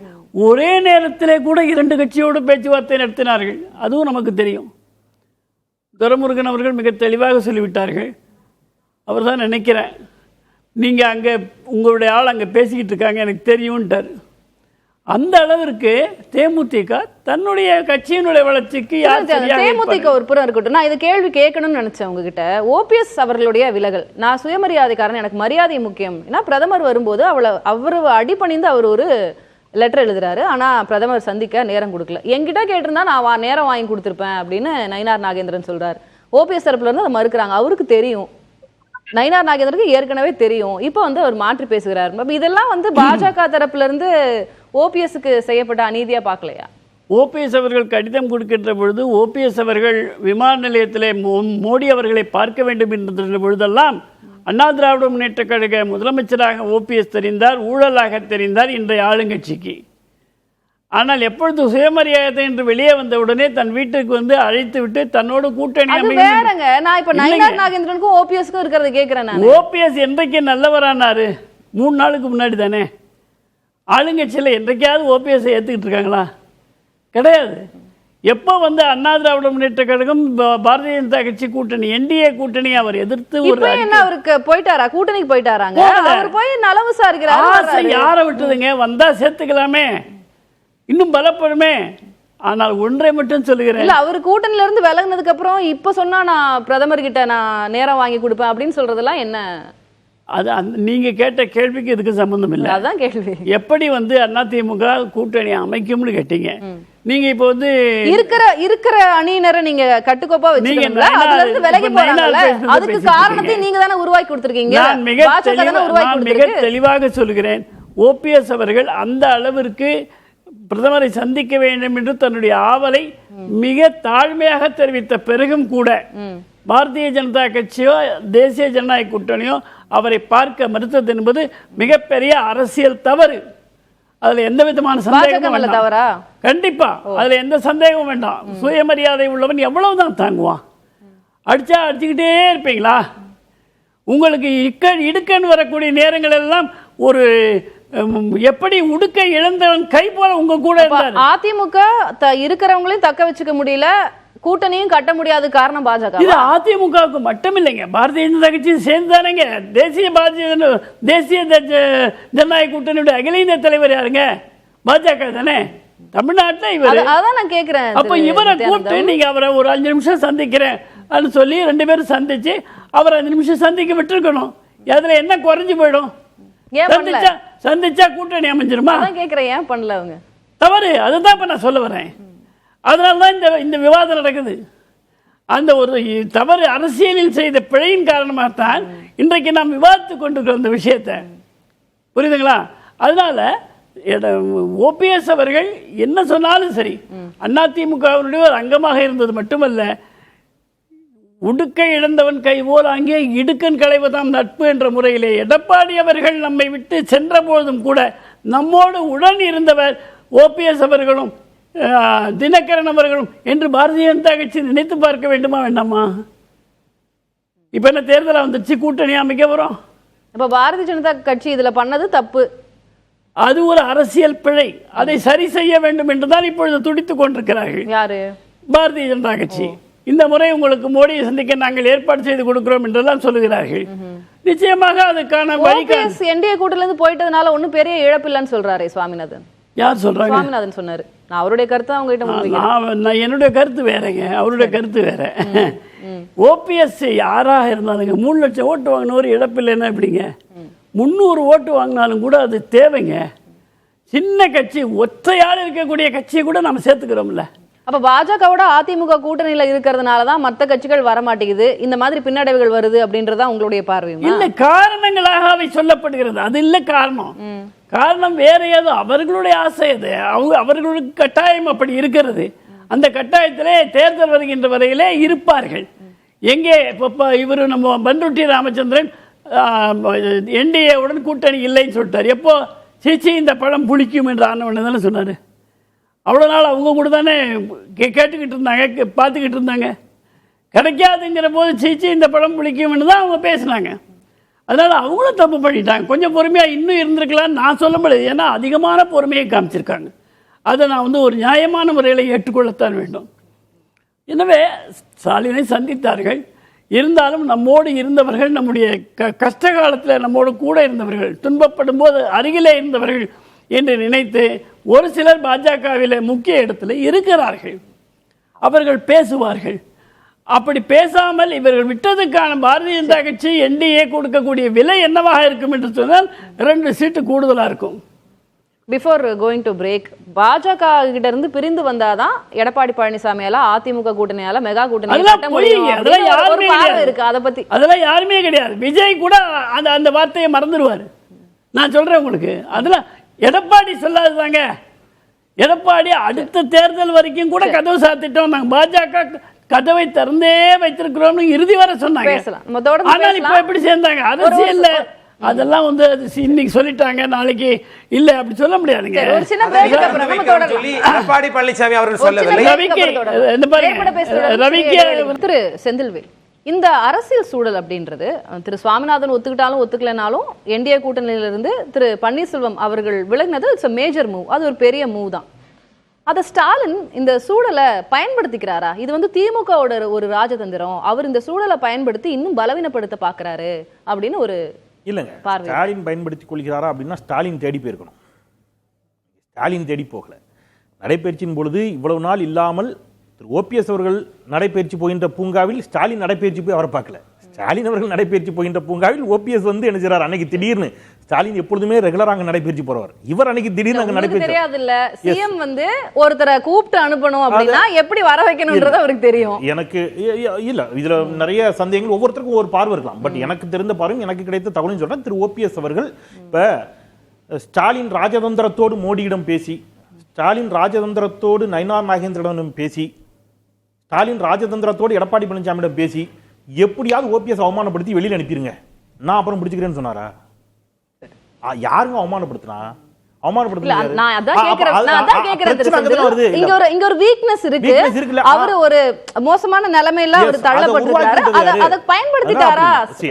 ஒரே நேரத்திலே கூட 2 கட்சியோடும் பேச்சுவார்த்தை நடத்தினார்கள். அதுவும் நமக்கு தெரியும். துரைமுருகன் அவர்கள் மிக தெளிவாக சொல்லிவிட்டார்கள். அவர் தான் நினைக்கிறேன், நீங்கள் அங்கே உங்களுடைய ஆள் அங்கே பேசிக்கிட்டு இருக்காங்க எனக்கு தெரியும்ட்டார். அந்த அளவிற்கு தேமுதிக தன்னுடைய கட்சியினுடைய வளர்ச்சிக்கு தேமுதிக ஒரு புறம் இருக்கட்டும். நான் இதை கேள்வி கேட்கணும்னு நினைச்சேன் உங்ககிட்ட. ஓபிஎஸ் அவர்களுடைய விலகல், நான் சுயமரியாதைக்காரன், எனக்கு மரியாதை முக்கியம். ஏன்னா பிரதமர் வரும்போது அவர் அடிபணிந்து அவர் ஒரு லெட்டர் எழுதுறாரு, ஆனா பிரதமர் சந்திக்க நேரம் கொடுக்கல. என்கிட்ட கேட்டிருந்தா நான் நேரம் வாங்கி கொடுத்துருப்பேன் அப்படின்னு நயினார் நாகேந்திரன் சொல்றாரு. ஓபிஎஸ் தரப்புல இருந்து அதை மறுக்கிறாங்க. அவருக்கு தெரியும், நயினார் நாகேந்திரனுக்கு ஏற்கனவே தெரியும். இப்போ வந்து அவர் மாற்றி பேசுகிறார். இதெல்லாம் வந்து பாஜக தரப்புல இருந்து ஓபிஎஸ்க்கு செய்யப்பட்ட அநீதியா பார்க்கலையா? ஓபிஎஸ் அவர்கள் கடிதம் கொடுக்கின்ற பொழுது ஓபிஎஸ் அவர்கள் விமான நிலையத்திலே மோடி அவர்களை பார்க்க வேண்டும் என்ற பொழுதெல்லாம் அண்ணா திராவிட முன்னேற்ற கழக முதலமைச்சராக ஓபிஎஸ் தெரிந்தார், ஊழலாக தெரிந்தார் இன்றைய ஆளுங்கட்சிக்கு. ஆனால் எப்பொழுது சுயமரியாதை என்று வெளியே வந்த உடனே தன் வீட்டுக்கு வந்து அழைத்து விட்டு தன்னோடு கூட்டணி வேறங்க. நான் இப்ப நயினார் நாகேந்திரனுக்கும் ஓபிஎஸ்க்கும் இருக்கிறத கேக்குறேன். ஓபிஎஸ் என்றைக்கு நல்லவரானாரு? 3 நாளுக்கு முன்னாடி தானே. ஆளுங்கட்சியில் என்றைக்காவது ஓபிஎஸ் ஏத்துக்கிட்டு இருக்காங்களா? கிடையாது. எப்போ வந்து அண்ணா திராவிட முன்னேற்ற கழகம் பாரதிய ஜனதா கட்சி கூட்டணி என்டிஏ கூட்டணி அவர் எதிர்த்து அவருக்கு போயிட்டாரா? கூட்டணிக்கு போயிட்டாராங்க. அவர் போய் நலம் விசாரிக்கிறார். யாரை விட்டுதுங்க? வந்தா சேர்த்துக்கலாமே, இன்னும் பலப்படுமே. ஆனால் ஒன்றை மட்டும் சொல்லுகிறேன், இல்ல அவர் கூட்டணியில இருந்து விலகினதுக்கு அப்புறம் இப்ப சொன்னா நான் பிரதமர் கிட்ட நான் நேரம் வாங்கி கொடுப்பேன் அப்படின்னு சொல்றதெல்லாம் என்ன? அது நீங்க கேட்ட கேள்விக்கு இதுக்கு சம்பந்தம் இல்லை. அதான் கேள்வி. எப்படி வந்து அதிமுக கூட்டணி அமைக்கும்னு கேட்டீங்க. நீங்க இப்ப வந்து இருக்கிற அணியினரை நீங்க கட்டுக்கோப்பா வச்சுக்கீங்களா? அதுல இருந்து விலகி போறாங்கல்ல, அதுக்கு காரணத்தை நீங்க தானே உருவாக்கி கொடுத்திருக்கீங்க. நான் மிக தெளிவாக சொல்கிறேன், ஓபிஎஸ் அவர்கள் அந்த அளவிற்கு பிரதமரை சந்திக்க வேண்டும் என்று தன்னுடைய ஆவலை மிக தாழ்மையாக தெரிவித்த பிறகும் கூட பாரதிய ஜனதா கட்சியோ தேசிய ஜனநாயக கூட்டணியோ அவரை பார்க்க மறுத்தது என்பது மிகப்பெரிய அரசியல் தவறு. அதுல எந்த விதமான சந்தேகமும் பாஜக வேண்டாம். தவறா? கண்டிப்பா அதுல எந்த சந்தேகமும் வேண்டாம். சுயமரியாதை உள்ளவன் எவ்வளவுதான் தாங்குவான்? அடிச்சா அடிச்சுக்கிட்டே இருப்பீங்களா? உங்களுக்கு இடுக்கன்னு வரக்கூடிய நேரங்கள் எல்லாம் ஒரு எப்படி உடுக்கை இழந்தவன் கை போல உங்க கூட இருந்தார். அதிமுக இருக்கிறவங்களையும் தக்க வச்சுக்க முடியல, கூட்டணியும் கட்ட முடியாத காரணம் பாஜக. இது அதிமுகவுக்கு மட்டும் இல்லைங்க, பாரதிய ஜனதா கட்சியும் சேர்ந்து தானேங்க. தேசிய ஜனநாயக கூட்டணியுடைய அகில இந்திய தலைவர் யாருங்க? பாஜக தானே தமிழ்நாட்டில். இவர் அதான் நான் கேட்கிறேன். அப்ப இவரை கூப்பிட்டு நீங்க அவரை ஒரு 5 நிமிஷம் சந்திக்கிறேன் சொல்லி 2 பேரும் சந்திச்சு அவர் 5 நிமிஷம் சந்திக்க விட்டுருக்கணும். அதுல என்ன குறைஞ்சு போயிடும்? சந்திச்சா கூட்டணி அமைஞ்சிருமா? கேட்கிறேன், ஏன் பண்ணல அவங்க? தவறு. அதுதான் இப்ப நான் சொல்ல வரேன். அதனால்தான் இந்த விவாதம் நடக்குது. அந்த ஒரு தவறு அரசியலில் செய்த பிழையின் காரணமாகத்தான் இன்றைக்கு நாம் விவாதித்துக் கொண்டிருக்கிறோம் இந்த விஷயத்தை. புரியுதுங்களா? அதனால ஓபிஎஸ் அவர்கள் என்ன சொன்னாலும் சரி, அதிமுகவினுடைய ஒரு அங்கமாக இருந்தது மட்டுமல்ல, உடுக்கை இழந்தவன் கை போல் அங்கே இடுக்கன் களைவதாம் நட்பு என்ற முறையிலே எடப்பாடி அவர்கள் நம்மை விட்டு சென்ற போதும் கூட நம்மோடு உடன் இருந்தவர் ஓபிஎஸ் அவர்களும் தினகரன் அவர்களும் என்று பாரதிய ஜனதா கட்சி நினைத்து பார்க்க வேண்டுமா வேண்டாமா? இப்ப என்ன தேர்தல் வந்துச்சு, கூட்டணி அமைக்க வரும். இப்ப பாரதிய ஜனதா கட்சி இதுல பண்ணது தப்பு, அது ஒரு அரசியல் பிழை. அதை சரி செய்ய வேண்டும் என்றுதான் இப்பொழுது துடித்துக் கொண்டிருக்கிறார்கள். யாரு? பாரதிய ஜனதா கட்சி. இந்த முறை உங்களுக்கு மோடியை சந்திக்க நாங்கள் ஏற்பாடு செய்து கொடுக்கிறோம் என்றெல்லாம் சொல்லுகிறார்கள். நிச்சயமாக அதுக்கான என்டிஏ கூட்டணில இருந்து போயிட்டதுனால ஒன்னும் பெரிய இழப்பு இல்லைன்னு சொல்றாரு சுவாமிநாதன். யார் சொல்றாங்க? சுவாமிநாதன் சொன்னாரு. நான் அவருடைய கருத்தை அவங்க கிட்ட என்னுடைய கருத்து வேறங்க, அவருடைய கருத்து வேற. ஓபிஎஸ் யாராக இருந்தாலுங்க 3 லட்சம் ஓட்டு வாங்கின ஒரு இழப்பு இல்லைன்னா எப்படிங்க? 300 ஓட்டு வாங்கினாலும் கூட அது தேவைங்க. சின்ன கட்சி, ஒற்றையால் இருக்கக்கூடிய கட்சியை கூட நம்ம சேர்த்துக்கிறோம்ல. அப்ப பாஜகவோட அதிமுக கூட்டணியில இருக்கிறதுனாலதான் மற்ற கட்சிகள் வர மாட்டேங்குது, இந்த மாதிரி பின்னடைவுகள் வருது அப்படின்றதா உங்களுடைய பார்வை? இல்ல, காரணங்களாக அவை சொல்லப்படுகிறது. அது இல்ல காரணம். காரணம் வேற ஏதோ அவர்களுடைய ஆசை. அது அவர்களுக்கு கட்டாயம் அப்படி இருக்கிறது. அந்த கட்டாயத்திலே தேர்தல் வருகின்ற வரையிலே இருப்பார்கள். எங்கே இவரு நம்ம பண்ருட்டி ராமச்சந்திரன் என்டிஏவுடன் கூட்டணி இல்லைன்னு சொல்லிட்டார். எப்போ சீச்சி இந்த பழம் புளிக்கும் என்று ஆனவன் தானே சொன்னாரு. அவ்வளோ நாள் அவங்க கூட தானே கேட்டுக்கிட்டு இருந்தாங்க, பார்த்துக்கிட்டு இருந்தாங்க. கிடைக்காதுங்கிற போது சீச்சி இந்த பழம் புளிக்கும்னு தான் அவங்க பேசினாங்க. அதனால் அவங்களும் தப்பு பண்ணிட்டாங்க. கொஞ்சம் பொறுமையாக இன்னும் இருந்திருக்கலான்னு நான் சொல்ல முடியாது. ஏன்னா அதிகமான பொறுமையை காமிச்சிருக்காங்க. அதை நான் ஒரு நியாயமான முறையில் ஏற்றுக்கொள்ளத்தான் வேண்டும். எனவே ஸ்டாலினை சந்தித்தார்கள். இருந்தாலும் நம்மோடு இருந்தவர்கள், நம்முடைய கஷ்ட காலத்தில் நம்மோடு கூட இருந்தவர்கள், துன்பப்படும் போது அருகிலே இருந்தவர்கள் என்று நினைத்து ஒரு சிலர் பாஜகவில் முக்கிய இடத்துல இருக்கிறார்கள். அவர்கள் பேசுவார்கள். அப்படி பேசாமல் இவர்கள் விட்டதுக்கான பாரதிய ஜனதா கட்சி என்டிஏ கொடுக்கக்கூடிய விலை என்னவாக இருக்கும் என்று சொன்னால் 2 சீட்டு கூடுதலாக இருக்கும். பிஃபோர் கோயிங் டு பிரேக், பாஜக கிட்ட இருந்து பிரிந்து வந்தாதான் எடப்பாடி பழனிசாமியால அதிமுக கூட்டணியால மெகா கூட்டணி இருக்கு. அதை பத்தி அதெல்லாம் யாருமே கிடையாது. விஜய் கூட அந்த வார்த்தையை மறந்துடுவார். நான் சொல்றேன் உங்களுக்கு. அதெல்லாம் எடப்பாடி சொல்லாதுதாங்க. எடப்பாடி அடுத்த தேர்தல் வரைக்கும் கூட கதவு சாத்திட்டோம், நாங்கள் பாஜக கதவை திறந்தே வைத்திருக்கிறோம் இறுதி வரை சொன்னாங்க. ஆனால் இப்ப எப்படி சேர்ந்தாங்க? அரசியல்ல அதெல்லாம் இன்னைக்கு சொல்லிட்டாங்க, நாளைக்கு இல்ல அப்படி சொல்ல முடியாதுங்க. எடப்பாடி பழனிசாமி அவர்கள் சொல்லவில்லை. திரு செந்தில்வேல், இந்த அரசியல் சூழல் அப்படின்றது திரு சுவாமிநாதன் ஒத்துக்கிட்டாலும் ஒத்துக்கலனாலும் என்டிஏ கூட்டணியிலிருந்து திரு பன்னீர்செல்வம் அவர்கள் விலகினது இட்ஸ் மேஜர் மூவ். அது ஒரு பெரிய மூவ் தான். அதை ஸ்டாலின் இந்த சூழலை பயன்படுத்திக்கிறாரா? இது திமுகவோட ஒரு ராஜதந்திரம், அவர் இந்த சூழலை பயன்படுத்தி இன்னும் பலவீனப்படுத்த பாக்குறாரு அப்படின்னு ஒரு இல்லைங்க. ஸ்டாலின் பயன்படுத்திக் கொள்கிறாரா அப்படின்னா ஸ்டாலின் தேடி போயிருக்கணும். ஸ்டாலின் தேடி போகல. நடைபயிற்சியின் பொழுது இவ்வளவு நாள் இல்லாமல் திரு ஓபிஎஸ் அவர்கள் நடைபயிற்சி போகின்ற பூங்காவில் ஸ்டாலின் நடைபயிற்சி போய் அவரை பார்க்கல. ஸ்டாலின் அவர்கள் நடைபயிற்சி போகின்ற பூங்காவில் ஓபிஎஸ் என்ன செய்றார்? அன்னைக்கு திடீர்னு ஸ்டாலின் எப்பொழுதுமே ரெகுலராக நடைபயிற்சி போறவர், இவர் அன்னைக்கு திடீர்னு அங்க நடைபயிற்சி தெரியாது இல்ல. சிஎம் ஒருத்தரை கூப்பிட்டு அனுப்பணும் அப்படின்னா எப்படி வர வைக்கணும்ன்றது அவருக்கு தெரியும். எனக்கு இல்ல, இதுல நிறைய சந்தேகங்கள், ஒவ்வொருத்தருக்கும் ஒரு பார்வை இருக்கலாம். பட் எனக்கு தெரிந்த பார்வை, எனக்கு கிடைத்த தகவல் சொல்றேன். திரு ஓபிஎஸ் அவர்கள் இப்ப ஸ்டாலின் ராஜதந்திரத்தோடு மோடியிடம் பேசி, ஸ்டாலின் ராஜதந்திரத்தோடு நயினார் நாகேந்திரனிடம் பேசி, ஸ்டாலின் ராஜதந்திரத்தோடு எடப்பாடி பழனிசாமியிடம் பேசி எப்படியாவது ஓபிஎஸ் அவமானப்படுத்தி வெளியில் அனுப்பிடுங்க, நான் அப்புறம் பிடிச்சுக்கிறேன்னு சொன்னாரா? யாருங்க அவமானப்படுத்தினா? அவமானப்படுத்துறாரு. நான் அதான் கேக்குறேன் திரு. இங்க ஒரு வீக்னஸ் இருக்கு. அவர் ஒரு மோசமான நிலைமையில அவர் தள்ளப்பட்டிருக்காரு. அதை பயன்படுத்திட்டாரா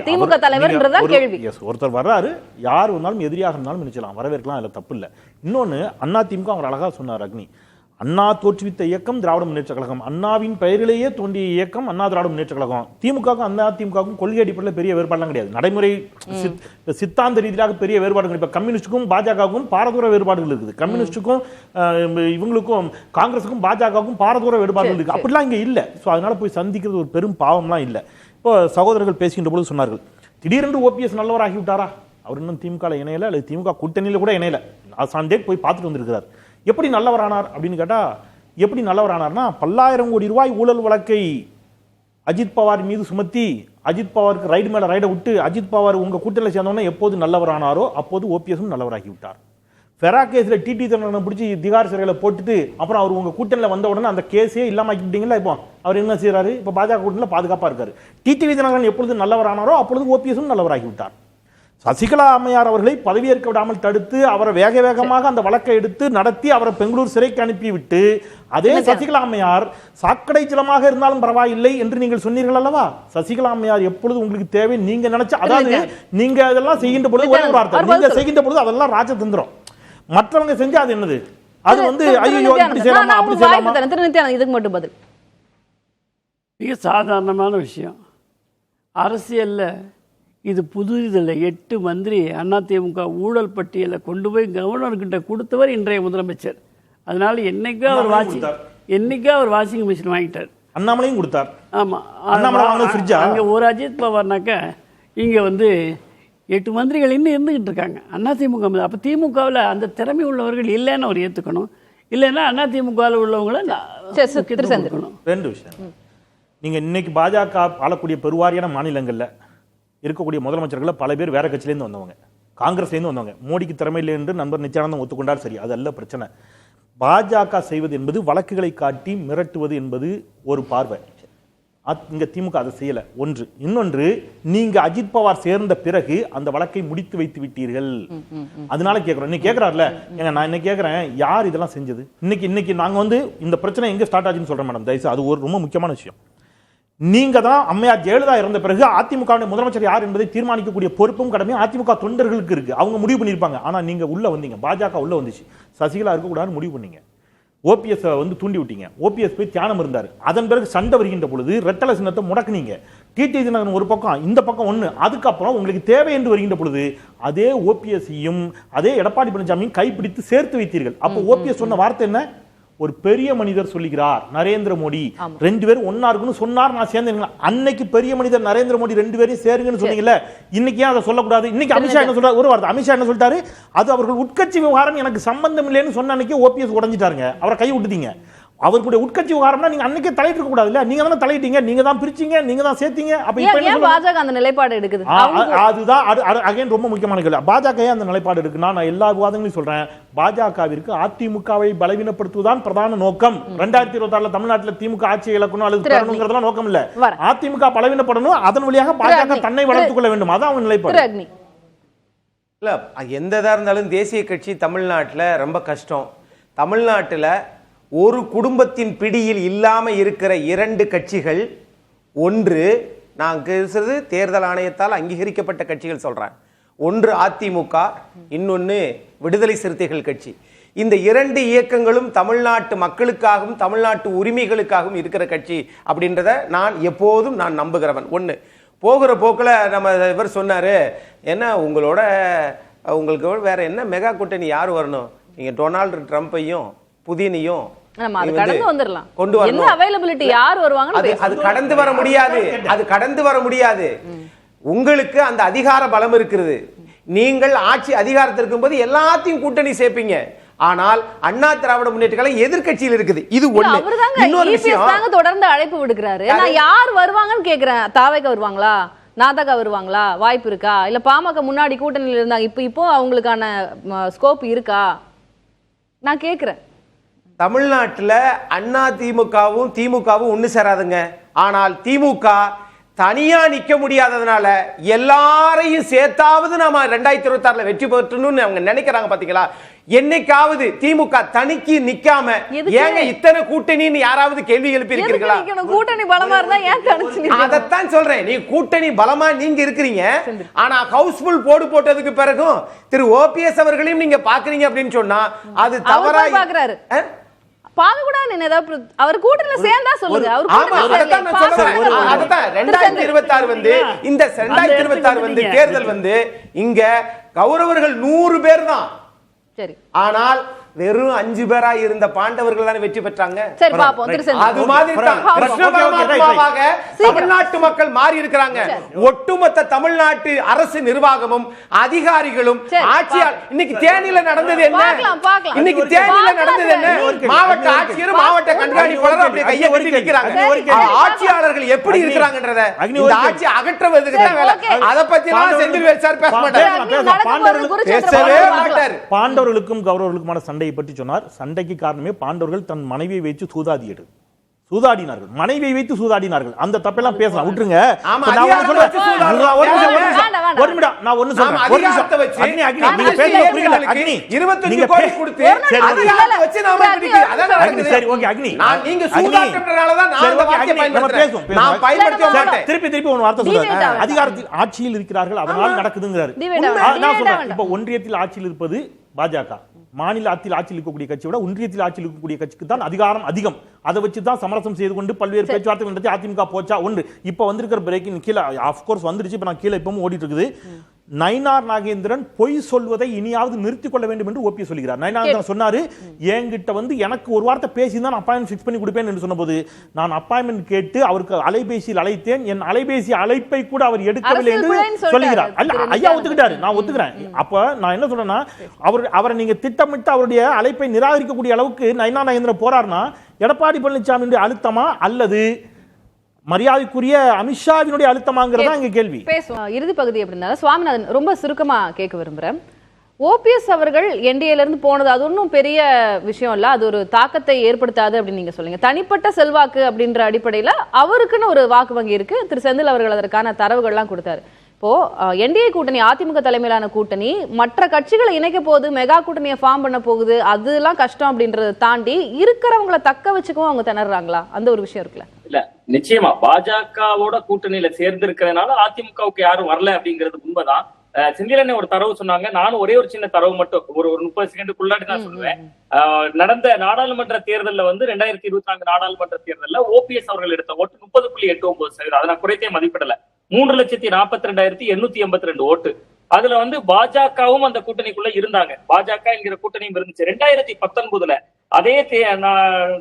திமுக தலைவர்ன்றதா கேள்வி. ஒருத்தர் வர்றாரு, யார் வந்தாலும் எதிரியாக இருந்தாலும் நினைச்சலாம், வரவேற்கலாம், அதுல தப்பு இல்ல. இன்னொன்னு அண்ணா திமுக அவர் அழகா சொன்னார் அக்னி, அண்ணா தோற்றுவித்த இயக்கம் திராவிட முன்னேற்ற கழகம், அண்ணாவின் பெயரிலேயே தோன்றிய இயக்கம் அண்ணா திராவிட முன்னேற்ற கழகம். திமுகவுக்கும் அண்ணா திமுகவுக்கும் கொள்கை அடிப்படையில் பெரிய வேறுபாடுலாம் கிடையாது, நடைமுறை சித்தாந்த ரீதியாக பெரிய வேறுபாடுகள். இப்ப கம்யூனிஸ்டுக்கும் பாஜகவுக்கும் பாரதூர வேறுபாடுகள் இருக்குது, கம்யூனிஸ்டுக்கும் இவங்களுக்கும் காங்கிரஸுக்கும் பாஜகவுக்கும் பாரதூர வேறுபாடுகள் இருக்கு, அப்படிலாம் இங்க இல்ல. ஸோ அதனால போய் சந்திக்கிறது ஒரு பெரும் பாவம்லாம் இல்லை. இப்போ சகோதரர்கள் பேசுகின்ற பொழுது சொன்னார்கள், திடீரென்று ஓபிஎஸ் நல்லவராகி விட்டாரா? அவர் இன்னும் திமுக இணையல, அல்லது திமுக கூட்டணியில கூட இணையல. சாண்டேட் போய் பார்த்துட்டு வந்திருக்கிறார். எப்படி நல்லவரானார் அப்படின்னு கேட்டா, எப்படி நல்லவரானார்னா, 10,000 கோடி ரூபாய் ஊழல் வழக்கை அஜித் பவார் மீது சுமத்தி அஜித் பவாருக்கு ரைடு மேல ரைடை விட்டு அஜித் பவார் உங்க கூட்டணியில் சேர்ந்தவொடனே எப்போது நல்லவரானாரோ அப்போது ஓபிஎஸும் நல்லவராகி விட்டார். ஃபெரா கேஸ்ல டிடி தினகரனை பிடிச்சி திகார் சிறையில் போட்டுட்டு அப்புறம் அவர் உங்க கூட்டணியில் வந்த உடனே அந்த கேஸே இல்லாம ஆக்கிட்டீங்களா? இப்போ அவர் என்ன செய்யறாரு? இப்போ பாஜக கூட்டணியில் பாதுகாப்பா இருக்காரு. டிடிவி தினகரன் எப்பொழுது நல்லவரானாரோ அப்பொழுது ஓபிஎஸும் நல்லவராகி விட்டார். சசிகலா அம்மையார் அவர்களை பதவியேற்க விடாமல் தடுத்து அவரை வேகமாக அந்த வழக்கை எடுத்து நடத்தி அவரை பெங்களூர் சிறைக்கு அனுப்பிவிட்டு, அதே சசிகலா அம்மையார் சாக்கடை ஜலமாக இருந்தாலும் பரவாயில்லை என்று நீங்கள் சொன்னீர்கள் அல்லவா? சசிகலா அம்மையார் எப்பொழுது உங்களுக்கு தேவை நீங்க நினைச்ச, அதாவது நீங்க அதெல்லாம் செய்கின்ற பொழுது ஒரே வார்த்தை, நீங்க செய்கின்ற பொழுது அதெல்லாம் ராஜதந்திரம், மற்றவங்க செஞ்சா அது என்னது? அது வந்து ஐயோ இப்படி செய்யலாமா அப்படி செய்யலாமா? இதுக்கு மட்டும் பதில். மிக சாதாரணமான விஷயம். அரசியல்ல இது புது இதில் 8 மந்திரி அதிமுக ஊழல் பட்டியலை கொண்டு போய் கவர்னர்கிட்ட கொடுத்தவர் இன்றைய முதலமைச்சர். அதனால என்னைக்கோ அவர் வாஷிங் மிஷின் வாங்கிட்டார், அண்ணாமலையும் கொடுத்தார். ஆமா, அங்க ஒரு அஜித் பவார்னாக்க இங்க வந்து 8 மந்திரிகள் இன்னும் இருந்துகிட்டு இருக்காங்க அதிமுக. அப்ப திமுகவில் அந்த திறமை உள்ளவர்கள் இல்லைன்னு அவர் ஏத்துக்கணும், இல்லைன்னா அதிமுகவில் உள்ளவங்களை கொடுக்கணும். 2 விஷயம். நீங்க இன்னைக்கு பாஜக ஆளக்கூடிய பெருவாரியான மாநிலங்கள்ல இருக்கக்கூடிய முதலமைச்சர்கள் பல பேர் வேற கட்சியிலேருந்து வந்தவங்க, காங்கிரஸ்லேருந்து வந்தவங்க. மோடிக்கு திறமையில்லை என்று நண்பர் நித்யானந்தம் ஒத்துக்கொண்டால் சரி, அது அல்ல பிரச்சனை. பாஜக செய்வது என்பது வழக்குகளை காட்டி மிரட்டுவது என்பது ஒரு பார்வை. இங்க திமுக அதை செய்யல. ஒன்று. இன்னொன்று, நீங்க அஜித் பவார் சேர்ந்த பிறகு அந்த வழக்கை முடித்து வைத்து விட்டீர்கள். அதனால கேட்கிறோம். இன்னைக்கு கேட்கிறாருல, நான் என்ன கேட்கிறேன், யார் இதெல்லாம் செஞ்சது? இன்னைக்கு நாங்க வந்து இந்த பிரச்சனை எங்க ஸ்டார்ட் ஆச்சுன்னு சொல்றேன் மேடம், தயவுசெய்து. அது ஒரு ரொம்ப முக்கியமான விஷயம். நீங்க தான் அம்மையார் ஜெயலலிதா இறந்த பிறகு அதிமுக முதலமைச்சர் யார் என்பதை தீர்மானிக்கக்கூடிய பொறுப்பும் கடமையும் அதிமுக தொண்டர்களுக்கு இருக்கு. அவங்க முடிவு பண்ணிருப்பாங்க. ஆனா நீங்க உள்ள வந்தீங்க, பாஜக உள்ள வந்துச்சு, சசிகலா இருக்கக்கூடாதுன்னு முடிவு பண்ணீங்க, ஓபிஎஸ் வந்து தூண்டி விட்டீங்க. ஓபிஎஸ் போய் தியானம் இருந்தார். அதன் பிறகு சண்டை வருகின்ற பொழுது ரெட்டலை சின்னத்தை முடக்குனீங்க. டிடி தினகரன் ஒரு பக்கம், இந்த பக்கம் ஒண்ணு. அதுக்கப்புறம் உங்களுக்கு தேவை என்று வருகின்ற பொழுது அதே ஓபிஎஸ்ஸையும் அதே எடப்பாடி பழனிசாமியும் கைப்பிடித்து சேர்த்து வைத்தீர்கள். அப்போ ஓபிஎஸ் சொன்ன வார்த்தை என்ன? ஒரு பெரிய மனிதர் சொல்லுகிறார் நரேந்திர மோடி, 2 பேரும் ஒன்னா இருக்குன்னு சொன்னார், நான் சேர்ந்தேன். அன்னைக்கு பெரிய மனிதர் நரேந்திர மோடி 2 பேரையும் சேருங்கன்னு சொன்னீங்கல்ல, இன்னைக்கு ஏன் அதை சொல்லக்கூடாது? இன்னைக்கு அமித்ஷா என்ன சொல்றாரு? ஒரு வார்த்தை, அமித்ஷா என்ன சொல்லிட்டாரு? அது அவர்கள் உட்கட்சி விவகாரம், எனக்கு சம்பந்தம் இல்லைன்னு சொன்ன அன்னைக்கு ஓபிஎஸ் உடைஞ்சிட்டாருங்க, அவரை கை விட்டுட்டீங்க. அவர்களுடைய உட்கட்சி விவகாரம்னா நீங்க அன்னைக்கே தலையிட்டு இருக்க கூடாது இல்ல? நீங்க தான தலையிட்டீங்க, நீங்க தான் பிரிச்சீங்க, நீங்க தான் சேர்த்தீங்க. அப்ப இப்ப என்ன பாஜக அந்த நிலைப்பாடு எடுக்குது? அதுதான் அகைன் ரொம்ப முக்கியமான கேள்வி. பாஜக ஏன் அந்த நிலைப்பாடு எடுக்குன்னா, நான் எல்லா விவாதங்களையும் சொல்றேன், பாஜகவிற்கு அதிமுகவை பலவீனப்படுத்துவதுதான் பிரதான நோக்கம். 2026 தமிழ்நாட்டில் திமுக ஆட்சியை இழக்கணும் அல்லது பெறணும்ங்கிறதெல்லாம் நோக்கம் இல்ல. அதிமுக பலவீனப்படணும், அதன் வழியாக பாஜக தன்னை வளர்த்துக் கொள்ள வேண்டும், அதான் அவங்க நிலைப்பாடு. இல்ல எந்த இதா இருந்தாலும் தேசிய கட்சி தமிழ்நாட்டில் ரொம்ப கஷ்டம். தமிழ்நாட்டில் ஒரு குடும்பத்தின் பிடியில் இல்லாம இருக்கிற 2 கட்சிகள், ஒன்று நான் பேசுறது தேர்தல் ஆணையத்தால் அங்கீகரிக்கப்பட்ட கட்சிகள் சொல்றேன், ஒன்று அதிமுக, இன்னொன்னு விடுதலை சிறுத்தைகள் கட்சி. இந்த 2 இயக்கங்களும் தமிழ்நாட்டு மக்களுக்காகவும் தமிழ்நாட்டு உரிமைகளுக்காகவும் இருக்கிற கட்சி அப்படின்றத நான் எப்போதும் நான் நம்புகிறவன். ஒன்று. போகிற போக்கில் நம்ம இவர் சொன்னாரு, என்ன உங்களுக்கு வேற என்ன மெகா கூட்டணி யார் வரணும்? நீங்க டொனால்டு ட்ரம்ப்பையும் புதினையும் கொண்டு வரணும். அது கடந்து வர முடியாது, அது கடந்து வர முடியாது. உங்களுக்கு அந்த அதிகார பலம் இருக்கிறது. நீங்கள் ஆட்சி அதிகாரத்தில் இருக்கும்போது எல்லாத்தையும் கூட்டணி சேர்ப்பீங்க. ஆனால் அண்ணா திராவிட முன்னேற்ற கழகம் எதிர்க்கட்சியில் இருக்குது. இது ஒண்ணு. இன்னொரு விஷயம், தொடர்ந்து அழைப்பு விடுக்கிறாரு. நான் யார் வருவாங்கன்னு கேக்குறேன். தாவேக வருவாங்களா, நாதக வருவாங்களா, வாய்ப்பு இருக்கா? இல்ல பாமக முன்னாடி கூட்டணியில் இருந்தாங்க, இப்போ அவங்களுக்கான ஸ்கோப் இருக்கா? நான் கேக்குறேன். தமிழ்நாட்டில் அண்ணா திமுகவும் திமுகவும் ஒன்று சேராதுங்க. ஆனால் திமுக தனியா நிக்க முடியாததுனால எல்லாரையும் சேர்த்தாவது நாம 2026 வெற்றி பெற்றணும்னு அவங்க நினைக்கிறாங்க. பாத்தீங்களா? என்னைக்காவது திமுக தனிக்கு நிக்காம ஏங்க இத்தனை கூட்டணின்னு யாராவது கேள்வி எழுப்பி இருக்கீங்களா? கூட்டணி பலமா இருந்தா ஏன் தனிச்சு? அதத்தான் சொல்றேன். நீ கூட்டணி பலமா நீங்க இருக்கிறீங்க, ஆனா ஹவுஸ்ஃபுல் போடு போட்டதுக்கு பிறகும் திரு ஓபிஎஸ் அவர்களையும் நீங்க பாக்குறீங்க அப்படின்னு சொன்னா அது தவறா பாக்குறாரு. அவர் கூட்டணியில சேர்ந்தா சொல்லுங்க. அவர் 2026 வந்து இந்த 2026 வந்து தேர்தல் வந்து இங்க கௌரவர்கள் 100 பேர் தான். சரி, ஆனால் வெறும் 5 பேரா இருந்த பாண்டவர்கள் தானே வெற்றி பெற்றாங்க. சரி பாப்போம். அது மாதிரி தான் கிருஷ்ண பரமாத்மாவாக தமிழ்நாட்டு மக்கள் மாறி இருக்கிறாங்க. ஒட்டுமொத்த தமிழ்நாட்டு அரசு நிர்வாகமும் அதிகாரிகளும் ஆட்சியாளர். இன்னைக்கு தேனியில நடந்தது என்ன? இன்னைக்கு தேனியில நடந்தது என்ன? மாவட்ட ஆட்சியர் மாவட்ட கண்காணிப்பாளர் அப்படியே கையை கட்டி நிக்கிறாங்க. ஆட்சியாளர்கள் எப்படி இருக்கிறாங்கன்றத இந்த ஆட்சி அகற்றுவதுக்கு தான் வேலை. அத பத்தி எல்லாம் செந்தில் வேல் சார் பேச மாட்டார், பேசவே மாட்டார். பாண்டவர்களுக்கும் கௌரவர்களுக்குமான சண்டை பற்றி சொன்னார். சண்டைக்கு காரணமே பாண்டவர்கள் தன் மனைவியை வைத்து சூதாடினார்கள். மனைவியை வைத்து சூதாடினார்கள். அந்த தப்பெல்லாம் பேசலாம், விட்டுருங்க. திருப்பி ஒரு வார்த்தை சொல்றாரு, அதிகாரத்தில் ஆட்சியில் இருக்கிறார்கள் அதனால் நடக்குதுங்கிறாரு. இப்ப ஒன்றியத்தில் ஆட்சியில் இருப்பது பாஜக, மாநில ஆட்சியில் இருக்கக்கூடிய கட்சியை விட ஒன்றியத்தில் ஆட்சியில் இருக்கக்கூடிய கட்சிக்கு தான் அதிகாரம் அதிகம். அதை வச்சு தான் சமரசம் செய்து கொண்டு பல்வேறு பேச்சுவார்த்தை நடத்தி அதிமுக போச்சா ஒன்று. இப்ப வந்திருக்கிற பிரேக்கிங் கீழே ஆஃப்கோர்ஸ் வந்துருச்சு. இப்ப நான் கீழே இப்பவும் ஓடிட்டு இருக்குது. நயினார் நாகேந்திரன் பொய் சொல்வதை இனியாவது நிறுத்திக் கொள்ள வேண்டும் என்று ஓபிஎஸ் சொல்கிறார். நயினார் நாகேந்திரன் சொன்னாரு, என்கிட்ட வந்து எனக்கு ஒரு வார்த்தை பேசி தான் அப்பாயின்மெண்ட் ஃபிக்ஸ் பண்ணி கொடுப்பேன் என்று சொன்னபோது நான் அப்பாயின்மெண்ட் கேட்டு அவருக்கு அலைபேசியில் அழைத்தேன், என் அலைபேசி அழைப்பை கூட அவர் எடுக்கவில்லை என்று சொல்லுகிறார். அல்ல, ஐயா ஒத்துக்கிட்டாரு, நான் ஒத்துக்கிறேன். அப்ப நான் என்ன சொல்றேன்னா, அவரை நீங்க திட்டமிட்டு அவருடைய அழைப்பை நிராகரிக்கக்கூடிய அளவுக்கு நயினார் நாகேந்திரன் போறாருன்னா எடப்பாடி பழனிசாமி அழுத்தமா அல்லது மரியாதைக்குரிய அமித்ஷாவினுடைய அழுத்தமாங்கிறதா இங்க கேள்வி. இறுதி பகுதி அப்படின்னா சுவாமிநாதன் ரொம்ப சுருக்கமா கேட்க விரும்புறேன். ஓபிஎஸ் அவர்கள் என்டிஏல இருந்து போனது அது ஒன்றும் பெரிய விஷயம் இல்ல, அது ஒரு தாக்கத்தை ஏற்படுத்தாது அப்படின்னு நீங்க சொல்லுங்க. தனிப்பட்ட செல்வாக்கு அப்படின்ற அடிப்படையில அவருக்குன்னு ஒரு வாக்கு வங்கி இருக்கு. திரு செந்தில் அவர்கள் அதற்கான தரவுகள்லாம் கொடுத்தாரு. இப்போ என்டிஏ கூட்டணி, அதிமுக தலைமையிலான கூட்டணி மற்ற கட்சிகளை இணைக்க போகுது, மெகா கூட்டணியை ஃபார்ம் பண்ண போகுது, அதெல்லாம் கஷ்டம் அப்படின்றத தாண்டி இருக்கிறவங்களை தக்க வச்சுக்கவும் அவங்க திணறாங்களா? அந்த ஒரு விஷயம் இருக்குல்ல. இல்ல, நிச்சயமா பாஜகவோட கூட்டணியில சேர்ந்து இருக்கிறதுனால அதிமுகவுக்கு யாரும் வரல அப்படிங்கிறது உண்மைதான். செந்திலனை ஒரு தரவு சொன்னாங்க. நானும் ஒரே ஒரு சின்ன தரவு மட்டும் ஒரு 30 செகண்டுக்குள்ளாடி நான் சொல்லுவேன். நடந்த நாடாளுமன்ற தேர்தலில் வந்து 2024 நாடாளுமன்ற தேர்தலில் ஓபிஎஸ் அவர்கள் எடுத்த ஓட்டு 30.89%. அதை நான் குறைத்தே மதிப்பிடல. 3,42,882 ஓட்டு. அதுல வந்து பாஜகவும் அந்த கூட்டணிக்குள்ள இருந்தாங்க. பாஜக என்கிற கூட்டணியும் இருந்துச்சு. 2019 அதே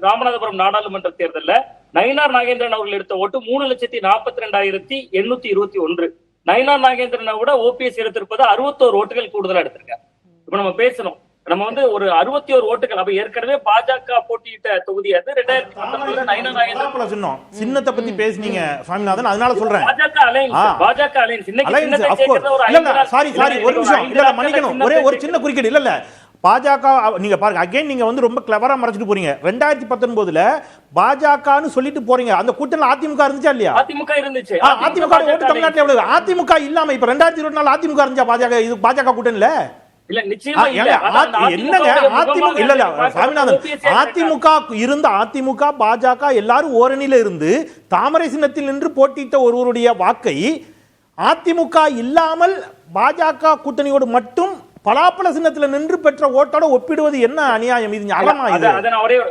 ராமநாதபுரம் நாடாளுமன்ற தேர்தலில் நயினார் நாகேந்திரன் அவர்கள் எடுத்த ஓட்டு 3,42,821. நயினார் நாகேந்திரனை விட ஓபிஎஸ் எடுத்திருப்பது 61 ஓட்டுகள் கூடுதலா எடுத்திருக்காங்க. இப்ப நம்ம பேசணும், நம்ம வந்து ஒரு 61 ஓட்டுகள். அப்ப ஏற்கனவே பாஜக போட்டியிட்ட தொகுதி அது 2019 நயினார் நாகேந்திரன் சொன்னோம். சின்னத்தை பத்தி பேசுனீங்க சுவாமிநாதன், அதனால சொல்றேன். பாஜக அலையன்ஸ் இன்னைக்கு ஒரு நிமிஷம் இல்ல, மன்னிக்கணும், ஒரே ஒரு சின்ன குறுக்கீடு. இல்ல பாஜக நீங்க பாருங்க, அகைன் நீங்க வந்து ரொம்ப கிளவரா மறைச்சிட்டு போறீங்க. 2019 பாஜகன்னு சொல்லிட்டு போறீங்க. அந்த கூட்டணில அதிமுக இருந்துச்சா இல்லையா? அதிமுக இருந்துச்சு. அதிமுக ஓட்டு தமிழ்நாட்டுல எவ்வளவு? அதிமுக இல்லாம இப்ப 2024 அதிமுக இருந்துச்சா பாஜக? இது பாஜக கூட்டணில இல்ல, நிச்சயமா இல்ல. என்னங்க அதிமுக இல்ல சாமிநாதன், அதிமுக இருந்த அதிமுக பாஜக எல்லாரும் ஓரணியில இருந்து தாமரை சின்னத்தில் நின்று போட்டியிட்ட ஒருவருடைய வாக்கை அதிமுக இல்லாமல் பாஜக கூட்டணியோடு மட்டும் பலாப்பழ சின்னத்துல நின்று பெற்ற ஓட்டோட ஒப்பிடுவது என்ன அநியாயம்? இது ஞாபகமா?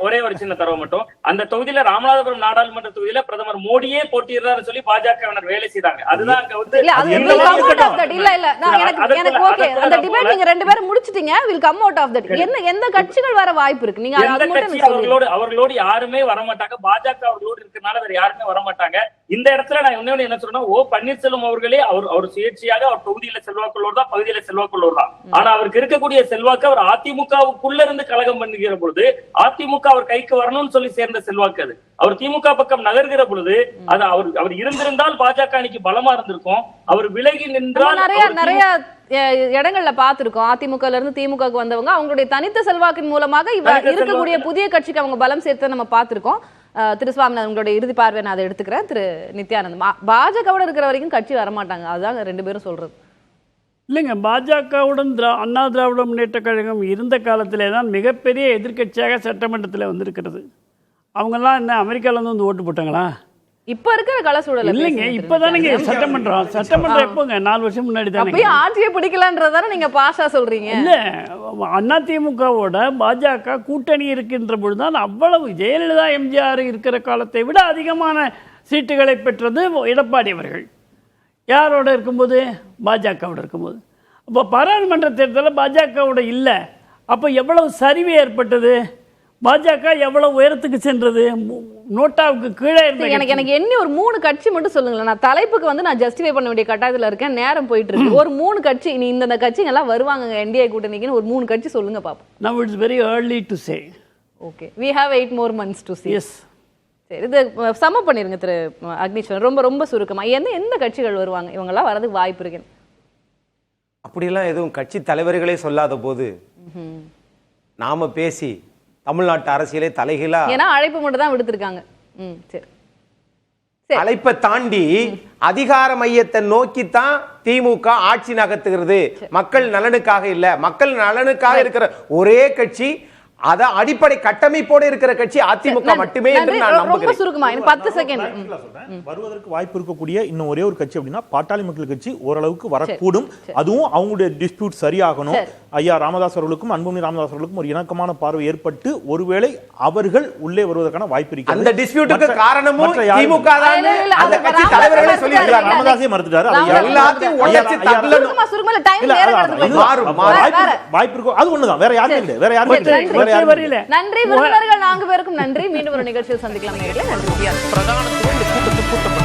ஒரே ஒரு சின்ன தரவு மட்டும். அந்த தொகுதியில ராமநாதபுரம் நாடாளுமன்ற தொகுதியில பிரதமர் மோடியே போட்டியிடுறாரு சொல்லி பாஜக வேலை செய்தாங்க. அதுதான் அங்க வந்து நீங்க ரெண்டு பேரும் முடிச்சிட்டீங்க. எந்த கட்சிகள் வர வாய்ப்பு இருக்கு? நீங்க அவர்களோடு யாருமே வரமாட்டாங்க. பாஜக அவர்களோடு இருக்கனால வேற யாருமே வரமாட்டாங்க. இந்த இடத்துல நான் இன்னொன்னு என்ன சொல்றேன்னா, ஓ பன்னீர்செல்வம் அவர்களே அவர் சுயேட்சையாக அவர் தொகுதியில செல்வாக்குள்ளோர் தான், பகுதியில செல்வாக்குள்ளோர் தான். ஆனா அவருக்கு இருக்கக்கூடிய செல்வாக்கு அவர் அதிமுகவுக்குள்ள இருந்து கலகம் பண்ணுகிற பொழுது அதிமுக அவர் கைக்கு வரணும்னு சொல்லி சேர்ந்த செல்வாக்கு அது. அவர் திமுக பக்கம் நகர்கிற பொழுது அது அவர் இருந்திருந்தால் பாஜக அன்னைக்கு பலமா இருந்திருக்கும். அவர் விலகி நின்றால் நிறைய இடங்கள்ல பாத்துருக்கோம். அதிமுக இருந்து திமுக வந்தவங்க அவங்களுடைய தனித்த செல்வாக்கின் மூலமாக இருக்கக்கூடிய புதிய கட்சிக்கு அவங்க பலம் சேர்த்து நம்ம பாத்துருக்கோம். திரு சுவாமிநாதன் உங்களுடைய இறுதி பார்வை நான் அதை எடுத்துக்கிறேன். திரு நித்யானந்த், பாஜகவோட இருக்கிற வரைக்கும் கட்சி வரமாட்டாங்க, அதுதான் 2 பேரும் சொல்றது. இல்லைங்க, பாஜகவுடன் அண்ணா திராவிட முன்னேற்ற கழகம் இருந்த காலத்திலே தான் மிகப்பெரிய எதிர்க்கட்சியாக சட்டமன்றத்தில் வந்திருக்கிறது. அவங்கெல்லாம் என்ன அமெரிக்காவிலேருந்து வந்து ஓட்டு போட்டாங்களா? இப்ப இருக்கிற கல சூழல் இல்லைங்க, இப்பதானங்க சட்டமன்றம் எப்போங்க? 4 வருஷம் முன்னாடி தானே. ஆட்சியை பிடிக்கலன்றதான நீங்க பாஷா சொல்றீங்க. இல்ல, அதிமுகவோட பாஜக கூட்டணி இருக்கின்ற பொழுதுதான் அவ்வளவு ஜெயலலிதா எம்ஜிஆர் இருக்கிற காலத்தை விட அதிகமான சீட்டுகளை பெற்றது எடப்பாடி அவர்கள். யாரோட இருக்கும்போது? பாஜகவோட இருக்கும்போது. அப்போ பாராளுமன்ற தேர்தலில் பாஜகவோட இல்லை, அப்போ எவ்வளவு சரிவு ஏற்பட்டது? பாஜக எவ்வளவு உயரத்துக்கு சென்றது? நோட்டாவுக்கு கீழே இருந்த எனக்கு எண்ணி ஒரு 3 கட்சி மட்டும் சொல்லுங்களேன். நான் தலைப்புக்கு நான் ஜஸ்டிஃபை பண்ண வேண்டிய கட்டாயத்தில் இருக்கேன், நேரம் போயிட்டு இருக்கு. ஒரு 3 கட்சி, நீ இந்த கட்சிங்க எல்லாம் வருவாங்க என்டிஏ கூட்டணிக்குன்னு ஒரு 3 கட்சி சொல்லுங்க பாப்போம். Now it's very early to say. Okay, we have 8 more months to see. Yes. சரி, இது சம பண்ணிருங்க திரு அக்னீஸ்வரன், ரொம்ப ரொம்ப சுருக்கமா எந்த கட்சிகள் வருவாங்க, இவங்கெல்லாம் வரதுக்கு வாய்ப்பு இருக்கு? அப்படியெல்லாம் எதுவும் கட்சி தலைவர்களே சொல்லாத போது நாம பேசி தமிழ்நாட்டு அரசியலே தலைகீழா, ஏன்னா அழைப்பு மட்டும் தான் விடுத்திருக்காங்க. சரி, அழைப்பை தாண்டி அதிகார மையத்தை நோக்கித்தான் திமுக ஆட்சி நகர்த்துகிறது. மக்கள் நலனுக்காக இல்ல, மக்கள் நலனுக்காக இருக்கிற ஒரே கட்சி, அத அடிப்படை கட்டமைப்போடு இருக்கிற கட்சி அதிமுக மட்டுமே என்று நான் நம்புகிறேன். சுருக்கமா 10 செகண்ட் வருவதற்கு வாய்ப்பு இருக்கக்கூடிய இன்னும் ஒரே ஒரு கட்சி அப்படின்னா பாட்டாளி மக்கள் கட்சி ஓரளவுக்கு வரக்கூடும். அதுவும் அவங்களுடைய டிஸ்பியூட் சரியாகணும். ஐயா ராமதாஸ் அவர்களுக்கும் அன்புமணி ராமதாஸ் அவர்களுக்கும் ஒரு இணக்கமான பார்வை ஏற்பட்டு ஒருவேளை அவர்கள் உள்ளே வருவதற்கான வாய்ப்பு இருக்கு. அந்த டிஸ்பியூட்டுக்கு காரணமும் திமுக தான். அந்த கட்சி தலைவர்களே சொல்லியிருக்காங்க. ராமதாஸே மறுத்துட்டாரு. எல்லாத்தையும் உடைச்சு தள்ளணும். வாய்ப்பு இருக்கும், அது ஒண்ணுதான், வேற யாரும் இல்லை, வேற யாரும் இல்லை. நன்றி விருந்தினர்கள் 4 பேருக்கும் நன்றி. மீண்டும் ஒரு நிகழ்ச்சியில் சந்திக்கலாம். பிரதான கூட்டத்தில் கூட்டப்பட்ட